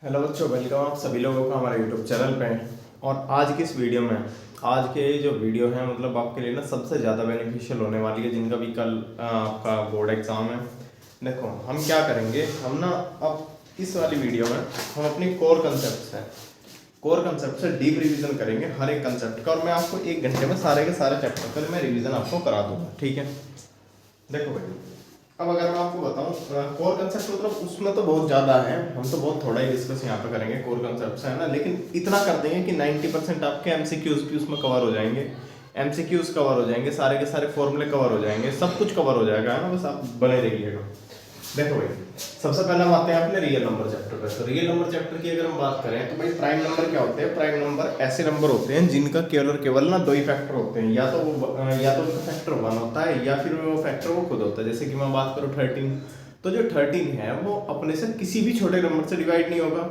Hello बच्चों, welcome आप सभी लोगों का हमारे यूट्यूब चैनल पे। और आज की इस वीडियो में आज के जो वीडियो है मतलब आपके लिए ना सबसे ज़्यादा बेनिफिशियल होने वाली है, जिनका भी कल आपका बोर्ड एग्ज़ाम है। देखो हम क्या करेंगे, हम ना अब इस वाली वीडियो में हम अपनी कोर कंसेप्ट से डीप रिवीजन करेंगे हर एक कंसेप्ट का। और मैं आपको 1 घंटे में सारे के सारे चैप्टर पर मैं रिवीजन आपको करा दूँगा, ठीक है। देखो भाई, अब अगर मैं आपको बताऊं कोर कंसेप्ट मतलब उसमें तो बहुत ज़्यादा है, हम तो बहुत थोड़ा ही डिस्कस यहाँ पे करेंगे कोर कंसेप्ट से, है ना। लेकिन इतना कर देंगे कि 90% आपके एमसीक्यूज भी उसमें कवर हो जाएंगे। एमसीक्यूज कवर हो जाएंगे, सारे के सारे फॉर्मूले कवर हो जाएंगे, सब कुछ कवर हो जाएगा, है ना। बस आप बने रहिएगा। देखो भाई, सबसे पहले हम आते हैं अपने रियल नंबर चैप्टर पे। तो रियल नंबर चैप्टर की अगर हम बात करें तो भाई प्राइम नंबर क्या होते हैं। प्राइम नंबर ऐसे नंबर होते हैं जिनका केवल और केवल ना दो ही फैक्टर होते हैं, या तो उनका फैक्टर 1 होता है या फिर वो फैक्टर वो खुद होता है। जैसे कि मैं बात करूँ 13, तो जो 13 है वो अपने से किसी भी छोटे नंबर से डिवाइड नहीं होगा,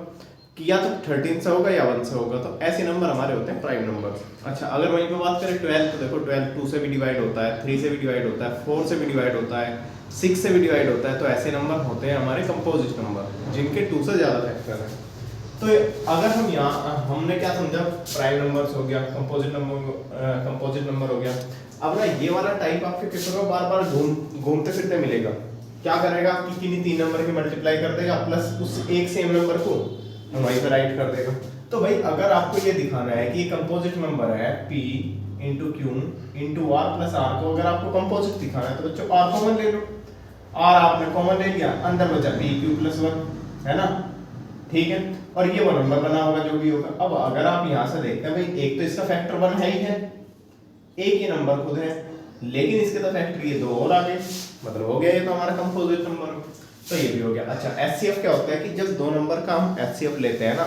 कि या तो 13 से होगा या 1 से होगा। तो ऐसे नंबर हमारे होते हैं प्राइम नंबर। अच्छा, अगर वहीं पे बात करें 12, तो देखो 12 2 से भी डिवाइड होता है, 3 से भी डिवाइड होता है, 4 से भी डिवाइड होता है, 6 से भी डिवाइड होता है। तो ऐसे नंबर होते हैं हमारे कंपोजिट नंबर, जिनके 2 से ज़्यादा फैक्टर है। तो अगर हम यहाँ हमने क्या समझा, प्राइम नंबर्स हो गया, कंपोजिट नंबर हो गया। अब ना ये वाला टाइप आपके पेपर में बार बार घूमते फिरते मिलेगा। क्या करेगा कि किन्हीं 3 नंबर की मल्टीप्लाई कर देगा प्लस उस एक सेम नंबर को वहीं पे राइट कर देगा। तो भाई अगर आपको ये दिखाना है कि ये कंपोजिट नंबर है P into Q into R plus R, को अगर आपको कंपोजिट दिखाना है तो बच्चों आर कॉमन ले लो। आर आपने कॉमन ले लिया, अंदर बचा पी क्यू प्लस 1, है ना, ठीक है। और ये वो नंबर बना होगा जो भी होगा। अब अगर आप यहाँ से देखते हैं भाई, एक तो इसका फैक्टर 1 है ही है, एक ही नंबर खुद है, लेकिन इसके तो फैक्टर ये 2 और आ गए, मतलब हो गया ये तो हमारा कंपोजिट नंबर। तो ये भी हो गया। अच्छा, एचसीएफ क्या होता है कि जब 2 नंबर का हम एचसीएफ लेते हैं ना,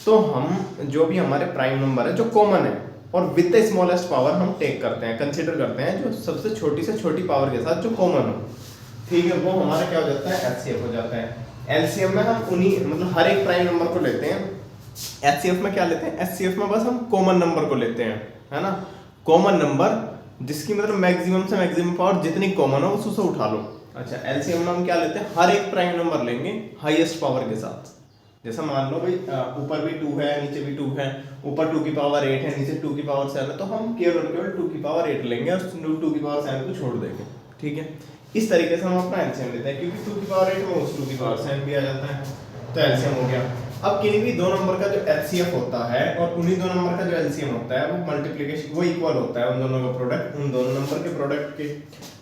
तो हम जो भी हमारे प्राइम नंबर है जो कॉमन है और विद द स्मॉलेस्ट पावर हम टेक करते हैं, कंसीडर करते हैं जो सबसे छोटी से छोटी पावर के साथ जो कॉमन हो, ठीक है, वो हमारा क्या हो जाता है, एचसीएफ हो जाता है। एलसीएम में हम उन्हीं मतलब हर एक प्राइम नंबर को लेते हैं। एचसीएफ में क्या लेते हैं, एचसीएफ में बस हम कॉमन नंबर को लेते हैं, है ना। कॉमन नंबर जिसकी मतलब मैक्सिमम से मैक्सिमम पावर जितनी कॉमन हो उससे उठा लो। अच्छा, एलसीएम में हम क्या लेते हैं, हर एक प्राइम नंबर लेंगे हाईएस्ट पावर के साथ। जैसा मान लो भाई ऊपर भी 2 है, नीचे भी 2 है, ऊपर 2 की पावर 8 है, नीचे 2 की पावर 7 है, तो हम केवल और केवल 2 की पावर 8 लेंगे और 2 की पावर 7 को छोड़ देंगे, ठीक है। इस तरीके से हम अपना एलसीएम लेते हैं, क्योंकि 2 की पावर 8 में उस 2 की पावर 7 भी आ जाता है, तो एलसीएम हो गया। अब किन्हीं भी 2 नंबर का जो एचसीएफ होता है और उन्हीं 2 नंबर का जो एलसीएम होता है वो मल्टीप्लिकेशन वो इक्वल होता है उन दोनों का प्रोडक्ट, उन दोनों नंबर के प्रोडक्ट के।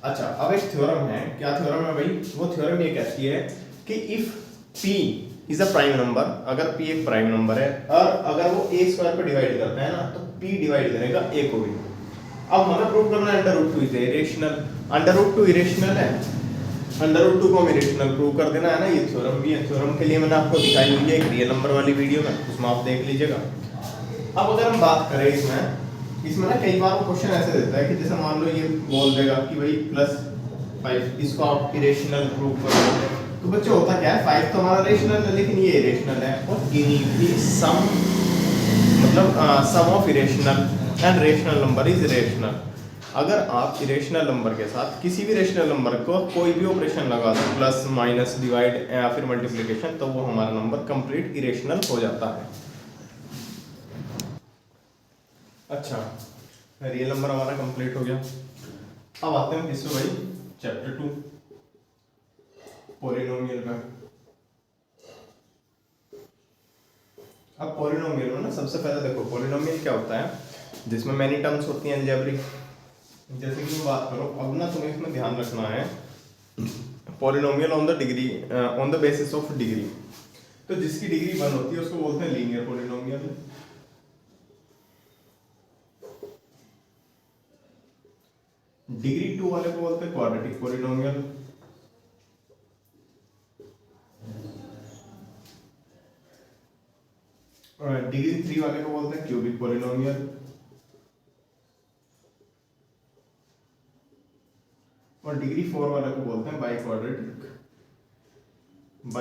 अच्छा, अब एक थ्योरम है, क्या थ्योरम है भाई, वो थ्योरम ये कहती है कि if p is a prime number, अगर p एक प्राइम नंबर है और अगर वो a स्क्वायर पे डिवाइड करता है ना, तो p डिवाइड करेगा a को भी। अब हमें प्रूव करना है under root 2 is irrational, under root 2 irrational है, अंडर रूट 2 को हम इरेशनल प्रूव कर देना है ना। ये थ्योरम भी है, थ्योरम के लिए मैंने आपको दिखाई हुई है एक रियल नंबर वाली वीडियो में, उसमें आप देख लीजिएगा। अब अगर हम बात करें इसमें ना कई बार वो क्वेश्चन ऐसे देता है कि जैसे मान लो ये बोल देगा कि भाई +5 इसको आप इरेशनल प्रूव करो। तो बच्चों होता क्या है, 5 तो हमारा रेशनल है लेकिन ये इरेशनल है, और गिनी भी सम मतलब sum of irrational and rational number is irrational. अगर आप इरेशनल नंबर के साथ किसी भी रेशनल नंबर को कोई भी ऑपरेशन लगा दो, प्लस माइनस डिवाइड या फिर मल्टीप्लिकेशन, तो वो हमारा नंबर कंप्लीट इरेशनल हो जाता है। अच्छा, रियल नंबर हमारा कंप्लीट हो गया। अब आते हैं किसमें भाई, चैप्टर 2 पॉलिनोमियल में। अब पॉलिनोमियल में ना सबसे पहले देखो पॉलिनोमियल क्या होता है, जिसमें मैनी टर्म्स होती हैं अलजेब्रिक। जैसे कि मैं बात करूं, अब ना तुम्हें इसमें ध्यान रखना है polynomial on the degree on the basis of degree. तो जिसकी डिग्री 1 होती है उसको बोलते हैं लीनियर पॉलिनोमियल। डिग्री 2 वाले को बोलते हैं क्वाड्रेटिक पॉलिनोमियल। और डिग्री 3 वाले को बोलते हैं क्यूबिक पॉलिनोमियल। और डिग्री 4 वाले को बोलते हैं बाई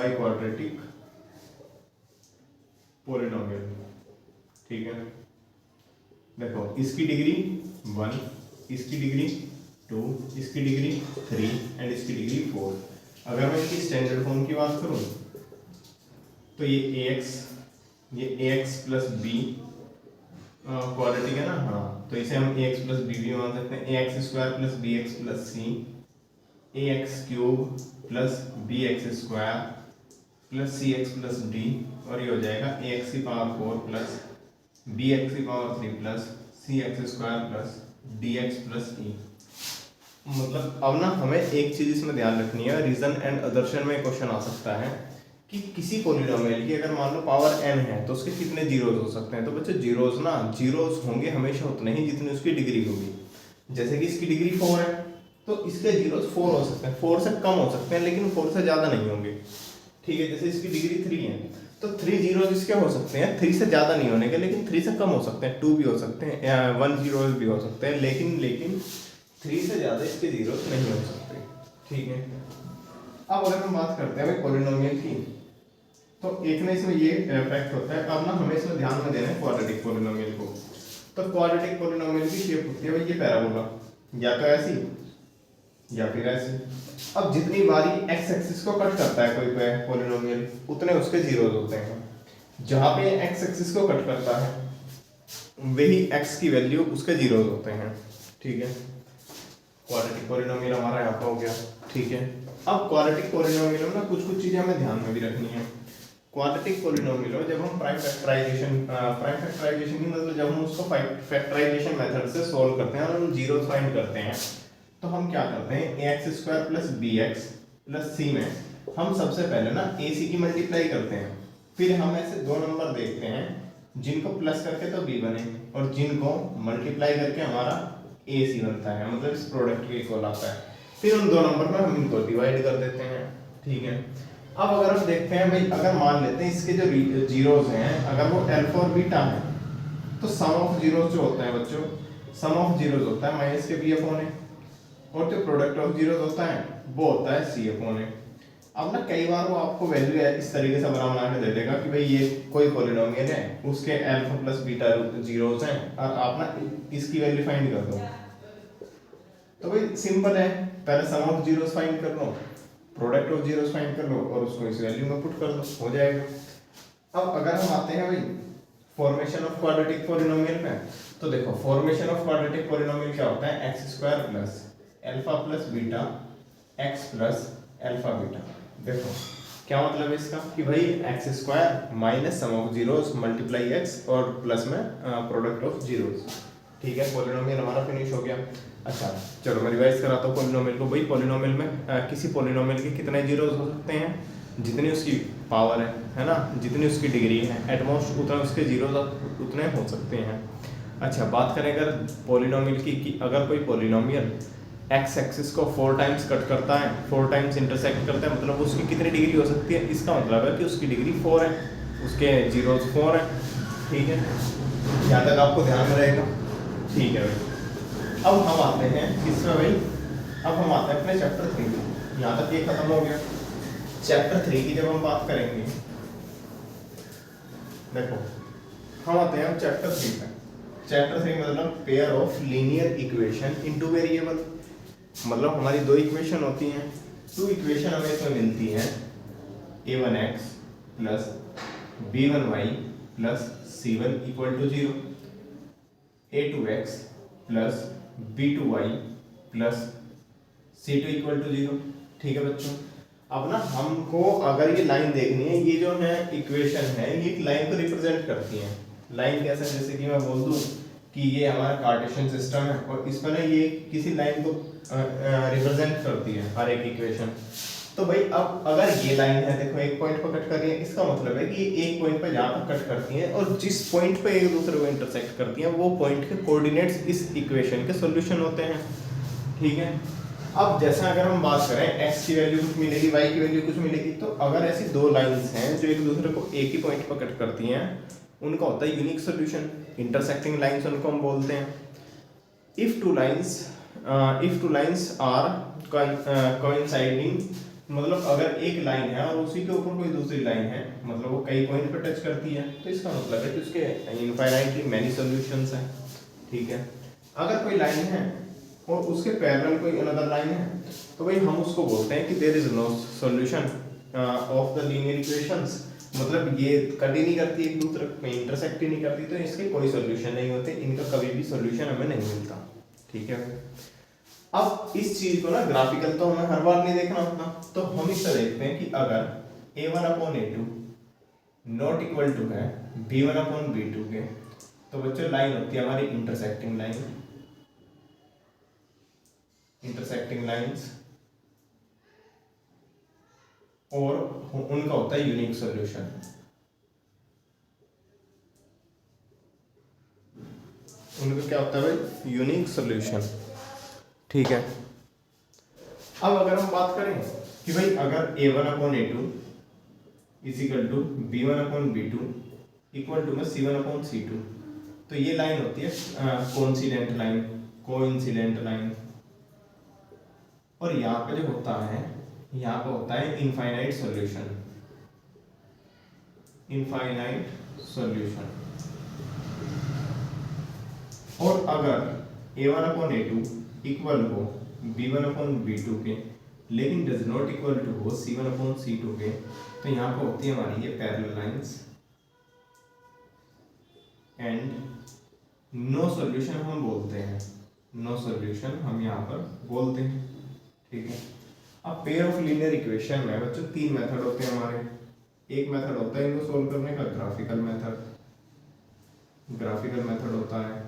क्वाड्रेटिक पॉलिनोमियल, ठीक है। देखो इसकी डिग्री 1, इसकी डिग्री 2, इसकी डिग्री 3 एंड इसकी डिग्री 4। अगर मैं इसकी स्टैंडर्ड फॉर्म की बात करूं तो ये ax प्लस बी क्वाड्रेटिक है ना, हाँ, तो इसे हम ax प्लस बी भी मान सकते हैं। ax square plus bx plus c, ax cube plus bx square plus cx plus d, और ये हो जाएगा ax की पावर 4 प्लस bx की power 3 plus cx square plus dx plus e। मतलब अब ना हमें एक चीज इसमें ध्यान रखनी है, रीजन एंड अदर्शन में क्वेश्चन आ सकता है कि किसी पॉलिनोमियल की अगर मान लो पावर n है तो उसके कितने जीरोस हो सकते हैं। तो बच्चों जीरोस ना, जीरोस होंगे हमेशा उतने ही जितनी उसकी डिग्री होगी। जैसे कि इसकी डिग्री 4 है तो इसके जीरोस 4 हो सकते हैं, 4 से कम हो सकते हैं लेकिन 4 से ज़्यादा नहीं होंगे, ठीक है। जैसे इसकी डिग्री 3 है तो 3 जीरोस इसके हो सकते हैं, 3 से ज़्यादा नहीं होने के, लेकिन 3 से कम हो सकते हैं, 2 भी हो सकते हैं, 1 जीरो भी हो सकते हैं, लेकिन 3 से ज़्यादा इसके जीरोस नहीं हो सकते, ठीक है। अब अगर हम बात करते हैं भाई पॉलिनोमियल की, तो एक ना इसमें ये इफेक्ट होता है। अब ना हमें इसमें ध्यान में देना है क्वाड्रेटिक पॉलिनोमियल को। तो क्वाड्रेटिक पॉलिनोमियल की शेप होती है भाई ये पैराबोला, या तो ऐसी या फिर ऐसी। अब जितनी बारी एक्स एक्सिस को कट करता है कोई पॉलिनोमियल उतने उसके जीरोस होते हैं। जहाँ पे एक्स एक्सिस को कट करता है वही एक्स की वैल्यू उसके जीरोस होते हैं, ठीक है। क्वाड्रेटिक पॉलिनोमियल हमारा यहाँ पर हो गया, ठीक है। अब क्वाड्रेटिक पॉलिनोमियल में ना कुछ कुछ चीजें हमें ध्यान में भी रखनी है। क्वाड्रेटिक पॉलिनोमियल में जब हम प्राइम फैक्टराइजेशन ही मतलब जब हम उसको फैक्टराइजेशन मेथड से सॉल्व करते हैं और हम जीरोस फाइंड करते हैं तो हम क्या करते हैं, ax square plus bx plus c में हम सबसे पहले ना ac की मल्टीप्लाई करते हैं, फिर हम ऐसे दो नंबर देखते हैं जिनको प्लस करके तो b बने और जिनको मल्टीप्लाई करके हमारा ac बनता है, मतलब इस प्रोडक्ट के इक्वल आता है। फिर उन दो नंबर में हम इनको डिवाइड कर देते हैं, ठीक है। अब अगर हम देखते हैं भाई, अगर मान लेते हैं इसके जो जीरोस हैं अगर वो अल्फा और बीटा है तो सम ऑफ जीरोस जो होता है बच्चों, सम ऑफ जीरोस होता है माइनस के बी अपॉन ए, और जो प्रोडक्ट ऑफ जीरोस होता है वो होता है सी अपॉन ए। अब ना कई बार वो आपको वैल्यू इस तरीके से बना के दे देगा कि भाई ये कोई पॉलिनोमियल है उसके अल्फा प्लस बीटा जीरोस हैं और आप ना इसकी वैल्यू फाइंड कर दो। तो भाई सिंपल है, पहले सम ऑफ जीरोस फाइंड कर लो, प्रोडक्ट ऑफ जीरोस फाइंड कर लो और उसको इस वैल्यू में पुट कर दो, हो जाएगा। अब अगर हम आते हैं भाई फॉर्मेशन ऑफ क्वाड्रेटिक पॉलिनोमियल में, तो देखो फॉर्मेशन ऑफ क्वाड्रेटिक पॉलिनोमियल क्या होता है, x square plus alpha plus beta x plus alpha beta. देखो क्या मतलब है इसका कि भाई x square minus sum of zeros multiply x और प्लस में प्रोडक्ट ऑफ जीरोस, ठीक है। पॉलिनोमियल हमारा फिनिश हो गया। अच्छा चलो मैं रिवाइज कराता हूँ पॉलिनोमियल को। भाई पॉलिनोमियल में किसी पॉलिनोमियल के कितने जीरोस हो सकते हैं, जितनी उसकी पावर है ना, जितनी उसकी डिग्री है एटमोस्ट उतना उसके जीरोस उतने हो सकते हैं। अच्छा बात करें अगर पॉलिनोमियल की कि अगर कोई पॉलिनोमियल एक्स एक्सिस को 4 टाइम्स कट करता है, 4 टाइम्स इंटरसेक्ट करता है, मतलब उसकी कितनी डिग्री हो सकती है, इसका मतलब है कि उसकी डिग्री 4 है, उसके जीरोस 4 है, ठीक है। यहाँ तक आपको ध्यान में रहेगा, ठीक है भाई। अब हम आते हैं किसमें भाई, अब हम आते हैं अपने चैप्टर 3 में। यहाँ तक ये खत्म हो गया। चैप्टर 3 की जब हम बात करेंगे, देखो हम आते हैं चैप्टर 3 में। चैप्टर 3 मतलब pair of linear equation into variable, मतलब हमारी दो इक्वेशन होती हैं, टू इक्वेशन हमें इसमें मिलती हैं, a1x plus b1y plus c1 equal to 0, a2x plus b2y plus c2 equal to 0, ठीक है बच्चों। अब ना हमको अगर ये लाइन देखनी है, ये जो है इक्वेशन है ये एक लाइन को रिप्रेजेंट करती है। लाइन कैसे, जैसे कि मैं बोल दूं कि ये हमारा कार्टेशियन सिस्टम है और इसमें ना ये किसी लाइन को रिप्रेजेंट करती है हर एक इक्वेशन। तो भाई अब अगर ये लाइन है, देखो एक पॉइंट पर कट कर रही है, इसका मतलब है कि ये एक पॉइंट पर जहाँ पर कट करती है और जिस पॉइंट पे एक दूसरे को इंटरसेक्ट करती है वो पॉइंट के कोऑर्डिनेट्स इस इक्वेशन के सॉल्यूशन होते हैं, ठीक है। अब जैसा अगर हम बात करें x की वैल्यू कुछ मिलेगी, y की वैल्यू कुछ मिलेगी, तो अगर ऐसी दो लाइंस हैं जो एक दूसरे को एक ही पॉइंट पर कट करती हैं उनका होता है यूनिक सॉल्यूशन, इंटरसेक्टिंग लाइंस उनको हम बोलते हैं। If two lines are coinciding, मतलब अगर एक लाइन है और उसी के ऊपर कोई दूसरी लाइन है, मतलब वो कई पॉइंट पर टच करती है, तो इसका मतलब है कि उसके इनफाइनाइटली मैनी सॉल्यूशंस हैं, ठीक है। अगर कोई लाइन है और उसके पैरेलल कोई अनदर लाइन है तो भाई हम उसको बोलते हैं कि there is no solution of the linear equations, मतलब ये कट ही नहीं करती एक दूसरे में, इंटरसेक्ट ही नहीं करती, तो इसके कोई सोल्यूशन नहीं होते, इनका कभी भी सोल्यूशन हमें नहीं मिलता। ठीक है भाई। अब इस चीज को ना ग्राफिकल तो हमें हर बार नहीं देखना होता, तो हम इस तरह देखते हैं कि अगर a1/a2 नॉट इक्वल टू है b1/b2 के, तो बच्चों लाइन होती है हमारी इंटरसेक्टिंग लाइन, इंटरसेक्टिंग लाइंस, और उनका होता है यूनिक सॉल्यूशन। उनका क्या होता है भाई? Unique solution. ठीक है। अब अगर हम बात करें कि भाई अगर a1/a2 is equal to b1/b2 equal to में c1/c2, तो ये लाइन होती है कोइंसिडेंट लाइन, कोइंसिडेंट लाइन। और यहाँ पे जो होता है, यहाँ पे होता है इनफाइनाइट सॉल्यूशन, इनफाइनाइट सॉल्यूशन। और अगर a1/a2 इक्वल हो b1/b2 के, लेकिन डज नॉट इक्वल टू हो c1/c2 के, तो यहाँ पे होती है हमारी ये parallel lines and no solution हम बोलते हैं, नो सॉल्यूशन हम यहाँ पर बोलते हैं। ठीक है। अब पेयर ऑफ लीनियर इक्वेशन में बच्चों तीन मेथड होते हैं हमारे। एक मेथड होता है इनको सोल्व करने का ग्राफिकल मेथड, ग्राफिकल मेथड होता है।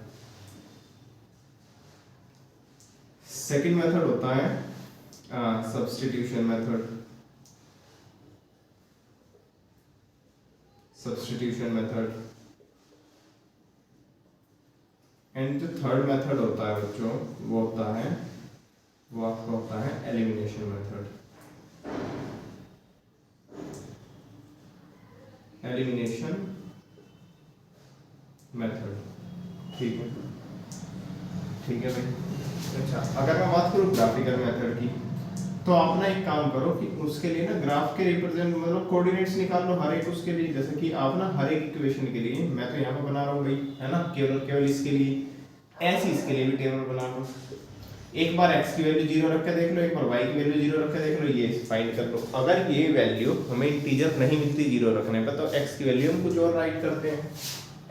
सेकंड मेथड होता है substitution method, substitution method. And जो थर्ड मेथड होता है बच्चों वो होता है, वो आपका होता है एलिमिनेशन मेथड, एलिमिनेशन मेथड। ठीक है, ठीक है भाई। अच्छा, अगर मैं बात करूँ ग्राफिकल मेथड की, तो आप ना एक काम करो कि उसके लिए ना ग्राफ के रिप्रेजेंट मतलब कोऑर्डिनेट्स निकाल लो हर एक उसके लिए। जैसे कि आप ना हर एक इक्वेशन के लिए, मैं तो यहाँ पे बना रहा हूँ भाई, है ना, केवल केवल इसके लिए, ऐसे इसके लिए भी टेबल बना लो। एक बार x की वैल्यू 0 रख के देख लो, एक बार y की वैल्यू 0 रख के देख लो, ये फाइंड कर लो। अगर ये वैल्यू हमें इंटीजर नहीं मिलती 0 रखने पे, तो x की वैल्यू हम कुछ और राइट करते हैं,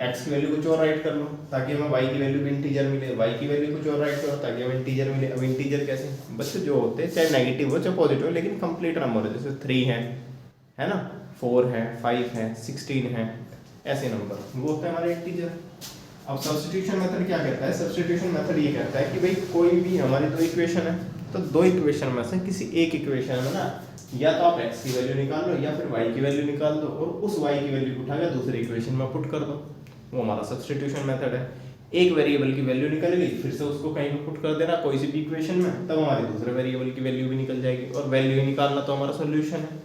x की वैल्यू कुछ और राइट कर लो ताकि हमें y की वैल्यू भी इंटीजर मिले, y की वैल्यू कुछ और राइट करो ताकि हमें इंटीजर मिले। अब इंटीजर कैसे? बच्चे जो होते हैं चाहे नेगेटिव हो चाहे पॉजिटिव हो, लेकिन कंप्लीट नंबर हो, जैसे 3 है ना, 4 है, 5 है, 16 है, ऐसे नंबर वो होते हैं हमारे इंटीजर। अब सब्स्टिट्यूशन मेथड क्या कहता है? सब्स्टिट्यूशन मेथड ये कहता है कि भाई कोई भी हमारी दो इक्वेशन है, तो दो इक्वेशन में से किसी एक इक्वेशन में ना या तो आप x की वैल्यू निकाल लो या फिर y की वैल्यू निकाल दो, और उस y की वैल्यू को उठाकर दूसरे इक्वेशन में पुट कर दो। वो हमारा सब्स्टिट्यूशन मेथड है। एक वेरिएबल की वैल्यू निकल गई, फिर से उसको कहीं पे पुट कर देना कोई सी भी इक्वेशन में, तब हमारी दूसरे वेरिएबल की वैल्यू भी निकल जाएगी, और वैल्यू ही निकालना तो हमारा सोल्यूशन है।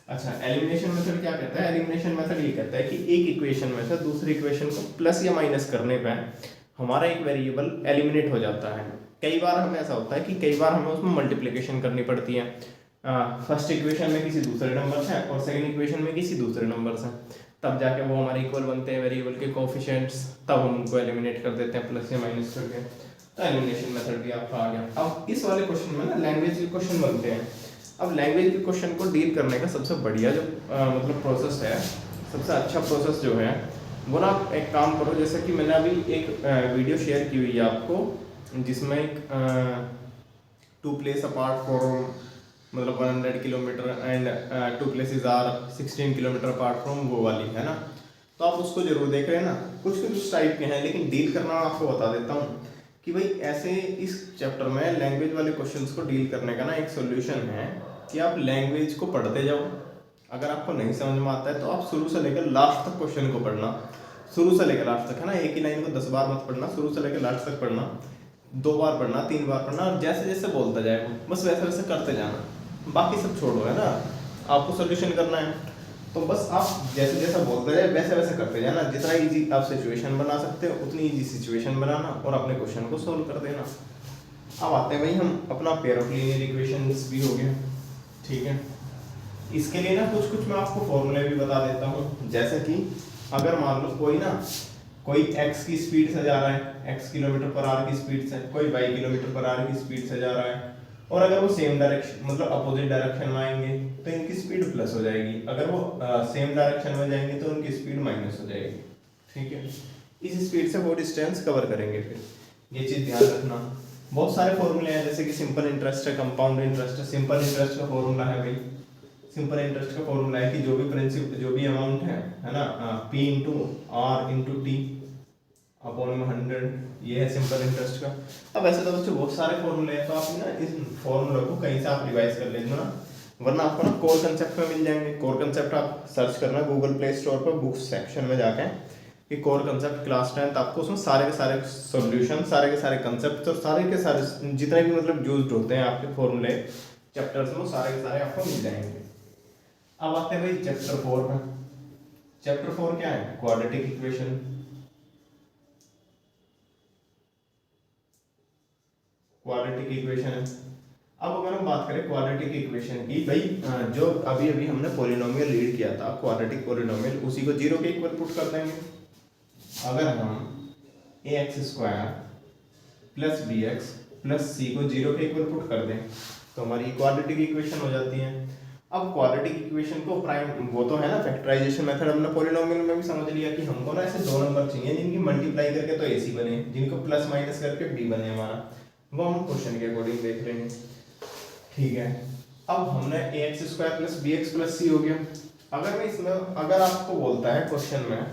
अच्छा, एलिमिनेशन मेथड क्या कहता है? एलिमिनेशन मेथड ये कहता है कि एक इक्वेशन में से दूसरी इक्वेशन को प्लस या माइनस करने पे हमारा एक वेरिएबल एलिमिनेट हो जाता है। कई बार हमें ऐसा होता है कि कई बार हमें उसमें मल्टीप्लिकेशन करनी पड़ती है, फर्स्ट इक्वेशन में किसी दूसरे नंबर से और सेकंड इक्वेशन में किसी दूसरे नंबर से, तब जाके वो हमारे इक्वल बनते हैं वेरिएबल के कोएफिशिएंट्स, तब हम उनको एलिमिनेट कर देते हैं प्लस या माइनस करके। तो एलिमिनेशन मेथड भी आपका आ गया। अब इस वाले क्वेश्चन में ना लैंग्वेज के क्वेश्चन बनते हैं। अब लैंग्वेज के क्वेश्चन को डील करने का सबसे बढ़िया जो मतलब प्रोसेस है, सबसे अच्छा प्रोसेस जो है वो ना, एक काम करो, जैसे कि मैंने अभी एक वीडियो शेयर की हुई है आपको, जिसमें एक 2 प्लेस अपार्ट फ्रॉम मतलब 100 kilometre and 2 places are 16 kilometre apart from, वो वाली है ना, तो आप उसको जरूर देख रहे हैं ना। कुछ कुछ टाइप के हैं, लेकिन डील करना आपको बता देता हूँ कि भाई ऐसे इस चैप्टर में लैंग्वेज वाले क्वेश्चंस को डील करने का ना एक सोल्यूशन है कि आप लैंग्वेज को पढ़ते जाओ। अगर आपको नहीं समझ में आता है तो आप शुरू से लेकर लास्ट तक क्वेश्चन को पढ़ना, शुरू से लेकर लास्ट तक, है ना, एक ही लाइन को 10 बार मत पढ़ना, शुरू से लेकर लास्ट तक पढ़ना, 2 बार पढ़ना, 3 बार पढ़ना, और जैसे जैसे बोलता जाए वो बस वैसे वैसे करते जाना, बाकी सब छोड़ो, है ना, आपको सोल्यूशन करना है तो बस आप जैसे जैसा बोलते जाए वैसे वैसे करते जाना। जितना इजी आप सिचुएशन बना सकते हो उतनी इजी सिचुएशन बनाना और अपने क्वेश्चन को सोल्व कर देना। अब आते हैं भाई हम अपना पेयर ऑफ लीनियर इक्वेशंस भी हो गया, ठीक है। इसके लिए ना कुछ कुछ मैं आपको फॉर्मूले भी बता देता हूँ। जैसे कि अगर मान लो कोई x की स्पीड से जा रहा है, x किलोमीटर पर आवर की स्पीड से, कोई y किलोमीटर पर आवर की स्पीड से जा रहा है, और अगर वो सेम डायरेक्शन मतलब अपोजिट डायरेक्शन में आएंगे तो इनकी स्पीड प्लस हो जाएगी, अगर वो सेम डायरेक्शन में जाएंगे तो उनकी स्पीड माइनस हो जाएगी। ठीक है, इस स्पीड से वो डिस्टेंस कवर करेंगे। फिर ये चीज़ ध्यान रखना। बहुत सारे फॉर्मूले हैं, जैसे कि सिंपल इंटरेस्ट है, कंपाउंड इंटरेस्ट है। सिंपल इंटरेस्ट का फॉर्मूला है भाई, सिंपल इंटरेस्ट का फॉर्मूला है कि जो भी प्रिंसिपल जो भी अमाउंट है ना, P into R into T upon में 100, ये है सिंपल इंटरेस्ट का। अब ऐसे तो बच्चों बहुत सारे फॉर्मूले हैं, तो आप ना इस फॉर्मूले को कहीं से आप रिवाइज कर लेना ना, वरना आपको ना कोर कंसेप्ट में मिल जाएंगे। कोर कंसेप्ट आप सर्च करना गूगल प्ले स्टोर पर, बुक्स सेक्शन में जाके कि कोर कंसेप्ट क्लास 10, आपको उसमें सारे के सारे सॉल्यूशन, सारे के सारे कंसेप्ट और सारे के सारे जितने भी मतलब यूज्ड होते हैं आपके फॉर्मूले चैप्टर्स में, सारे के सारे आपको मिल जाएंगे। अब आते हैं भाई चैप्टर 4 पर। चैप्टर 4 क्या है? Quadratic equation. क्वाड्रेटिक इक्वेशन है। अब अगर हम बात करें क्वाड्रेटिक इक्वेशन की, भाई जो अभी अभी हमने पॉलिनोमियल रीड किया था, क्वाड्रेटिक पॉलिनोमियल, उसी को जीरो के इक्वल पुट कर देंगे। अगर हम ax² plus bx plus c को जीरो के इक्वल पुट कर दें तो हमारी क्वाड्रेटिक इक्वेशन हो जाती है। अब क्वाड्रेटिक इक्वेशन को प्राइम, वो तो है ना फैक्टराइजेशन मेथड, हमने पॉलिनोमियल में भी समझ लिया कि हमको ना ऐसे दो नंबर चाहिए जिनकी मल्टीप्लाई करके तो ac बने, जिनको प्लस माइनस करके b बने हमारा, वो हम क्वेश्चन के अकॉर्डिंग देख रहे हैं। ठीक है, अब हमने ax² plus bx plus c हो गया। अगर मैं इसमें, अगर आपको बोलता है क्वेश्चन में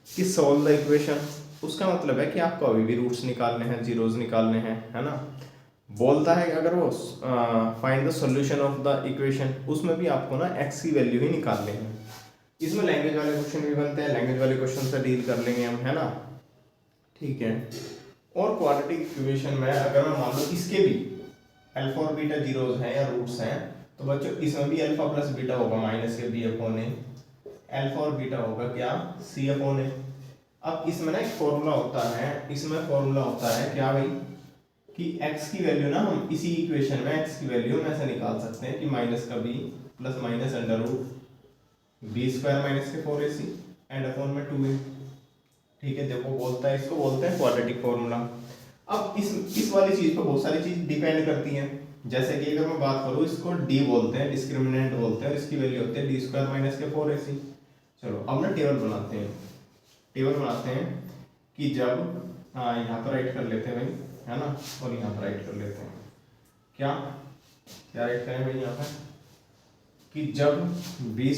कि सॉल्व द इक्वेशन, उसका मतलब है कि आपको अभी भी रूट्स निकालने हैं, जीरोस निकालने हैं, है ना। बोलता है कि अगर वो find the solution of the equation, उसमें भी आपको ना x की वैल्यू ही निकालनी है। इसमें लैंग्वेज वाले क्वेश्चन भी बनते हैं, लैंग्वेज वाले क्वेश्चन से डील कर लेंगे हम, है ना। ठीक है, और क्वाड्रेटिक इक्वेशन में अगर मैं मान लो इसके भी अल्फा और बीटा जीरोस हैं या रूट्स हैं, तो बच्चों इसमें भी अल्फा प्लस बीटा होगा माइनस के b अपॉन a, अल्फा और बीटा होगा क्या? c upon a। अब इसमें ना एक फॉर्मूला होता है, इसमें फॉर्मूला होता है क्या भाई, कि x की वैल्यू ना हम इसी इक्वेशन में x की वैल्यू हम ऐसे निकाल सकते हैं कि माइनस का b plus minus under root b² minus के 4ac एंड अपॉन में 2a। ठीक है, जब वो बोलता है, इसको बोलते हैं क्वाड्रेटिक फॉर्मूला। अब इस वाली चीज पर बहुत सारी चीज डिपेंड करती हैं, जैसे कि अगर मैं बात करूँ, इसको d बोलते हैं, डिस्क्रिमिनेंट बोलते हैं, इसकी वैल्यू होती है d² माइनस के 4ac। चलो अब ना टेबल बनाते हैं, टेबल बनाते हैं कि जब यहाँ पर राइट कर लेते हैं भाई, है ना, और यहाँ पर राइट कर लेते हैं, क्या क्या राइट करें भाई यहाँ पर, कि जब b²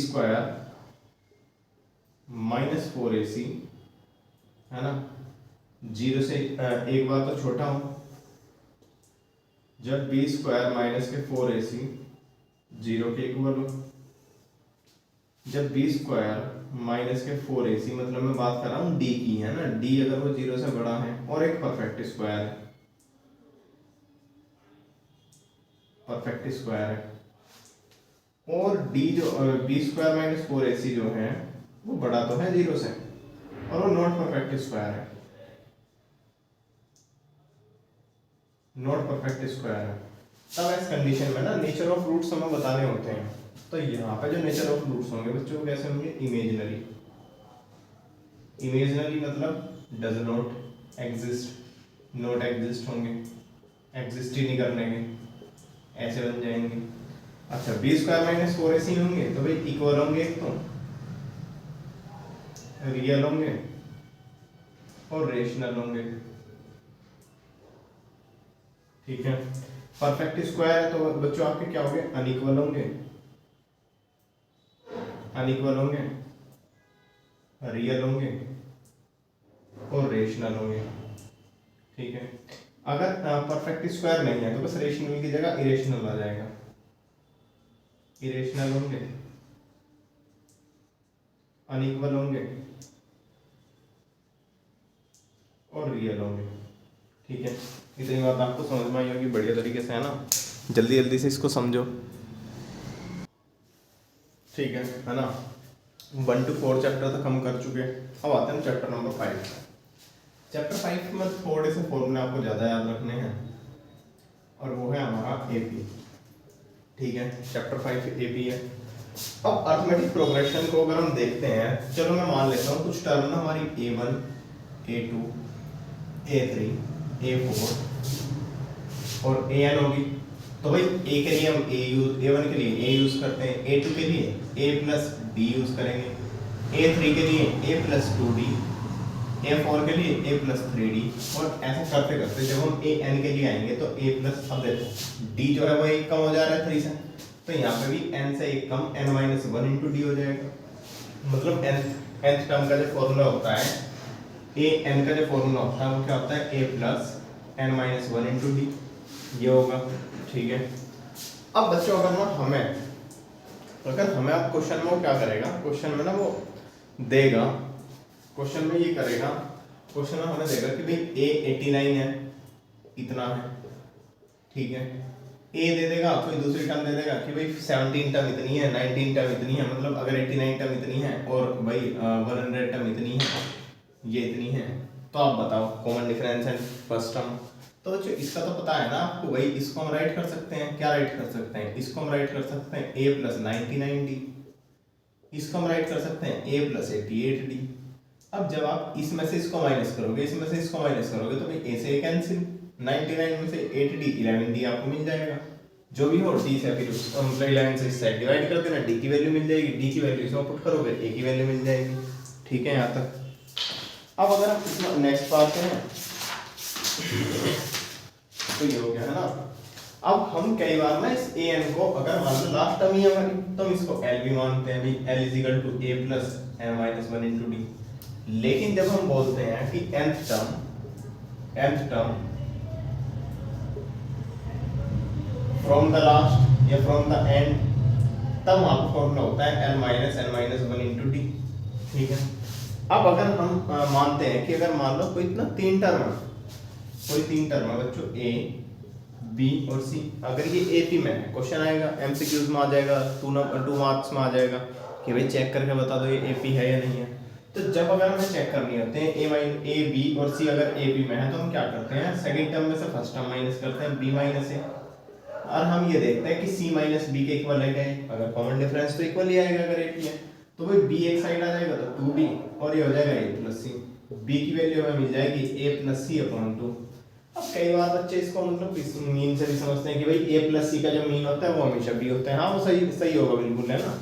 माइनस 4ac, है ना, जीरो से एक बार तो छोटा हूँ, जब b² माइनस के 4ac जीरो के इक्वल हो, जब b² माइनस के 4ac, मतलब मैं बात कर रहा हूँ d की, है ना, d अगर वो जीरो से बड़ा है और एक परफेक्ट स्क्वायर है, परफेक्ट स्क्वायर है, और d जो b² माइनस 4ac जो है वो बड़ा तो है जीरो से और वो नॉट परफेक्ट स्क्वायर है, नॉट परफेक्ट स्क्वायर है। तब इस कंडीशन में ना नेचर ऑफ रूट्स हमें बताने होते हैं। तो यहाँ पे जो नेचर ऑफ रूट्स होंगे बच्चों कैसे होंगे? इमेजिनरी। इमेजिनरी मतलब does not exist, not exist होंगे, एग्जिस्ट ही नहीं करने के, ऐसे बन जाएंगे। अच्छा, b² माइनस 4ac होंगे तो भाई इक्वल होंगे, एक तो रियल होंगे और रेशनल होंगे। ठीक है, परफेक्ट स्क्वायर है तो बच्चों आपके क्या होंगे? अनइक्वल होंगे, अनइक्वल होंगे, रियल होंगे और रेशनल होंगे। ठीक है, अगर परफेक्ट स्क्वायर नहीं है तो बस रेशनल की जगह इरेशनल आ जाएगा, इरेशनल होंगे, अनइक्वल होंगे और रियल होंगे। ठीक है, इतनी बात आपको समझ में आई होगी बढ़िया तरीके से, है ना। जल्दी जल्दी से इसको समझो। ठीक है ना। 1 to 4 चैप्टर तक हम कर चुके हैं। अब आते हैं चैप्टर नंबर 5। चैप्टर 5 में थोड़े से फॉर्मूले आपको ज़्यादा याद रखने हैं और वो है हमारा AP। ठीक है, चैप्टर 5 AP है। अब अर्थमेटिक प्रोग्रेशन को अगर हम देखते हैं, चलो मैं मान लेता हूँ कुछ टर्म ना हमारी A1 A2 A3 A4 और AN होगी। तो भाई ए के लिए हम A1 के लिए A यूज करते हैं, A2 के लिए A प्लस B यूज करेंगे, A3 के लिए A प्लस 2D, A4 के लिए A प्लस 3D, और ऐसे करते करते जब हम AN के लिए आएंगे तो A प्लस, अब देखो D जो है वो एक कम हो जा रहा है 3 से, तो यहाँ पे भी n से एक कम n माइनस 1 इंटू डी हो जाएगा। मतलब nth टर्म का जो फॉर्मूला होता है an का जो फॉर्मूला होता है वो क्या होता है a plus n minus 1 into D, ये होगा। ठीक है, अब बच्चों अगर हमें आप क्वेश्चन में वो क्या करेगा, क्वेश्चन में ना वो देगा, क्वेश्चन में ये करेगा, क्वेश्चन में हमें देगा कि भाई a 89 है, इतना है, ठीक है, a दे देगा, कोई दूसरी टर्म दे देगा कि भाई 17 टर्म इतनी है, 19 टर्म इतनी है, मतलब अगर 89 टर्म इतनी है और भाई 100 टर्म इतनी है, ये इतनी है, तो आप बताओ common difference and first term. तो बच्चों इसका तो पता है ना आपको, भाई इसको हम राइट कर सकते हैं, क्या राइट कर सकते हैं, इसको हम राइट कर सकते हैं a प्लस 99d, इसको हम राइट कर सकते हैं a प्लस 88d। अब जब आप इसमें से इसको माइनस करोगे, इसमें से इसको माइनस करोगे, तो भाई a से a कैंसिल, 99 में से 8d 11d आपको मिल जाएगा, जो भी हो d से फिर मतलब 11 से इस साइड डिवाइड कर देना, d की वैल्यू मिल जाएगी, d की वैल्यू इसमें पुट करोगे a की वैल्यू मिल जाएगी। ठीक है यहाँ तक। अब अगर हम इसमें नेक्स्ट पार्ट हैं तो ये हो गया है ना। अब हम कई बार ना इस an को अगर मान लो लास्ट टर्म ही है हमारी, तो हम इसको l भी मानते हैं, भाई l is equal to a plus n minus 1 into D. लेकिन जब हम बोलते हैं कि nth term from the last या फ्रॉम द एंड, तब वहां पर फॉर्मूला होता है l minus n minus 1 into D. ठीक है, अब अगर हम मानते हैं कि अगर मान लो कोई इतना तीन टर्म है बच्चों, a b और c, अगर ये AP में है, क्वेश्चन आएगा MCQs में आ जाएगा, 2 मार्क्स में आ जाएगा कि भाई चेक करके बता दो ये AP है या नहीं है। तो जब अगर हमें चेक करनी होते हैं a b और c अगर AP में है, तो हम क्या करते हैं, सेकंड टर्म में से फर्स्ट टर्म माइनस करते हैं b माइनस a, और हम ये देखते हैं कि c माइनस b के इक्वल है क्या है, अगर कॉमन डिफरेंस तो इक्वल ही आएगा अगर AP है, तो भाई b एक साइड आ जाएगा तो 2b, और ये हो जाएगा a प्लस c, b की वैल्यू हमें मिल जाएगी a प्लस c अपॉन 2। अब कई बार बच्चे इसको मतलब इस मीन से भी समझते हैं कि भाई a प्लस c का जो मीन होता है वो हमेशा b होता है। हाँ वो सही होगा बिल्कुल, है ना।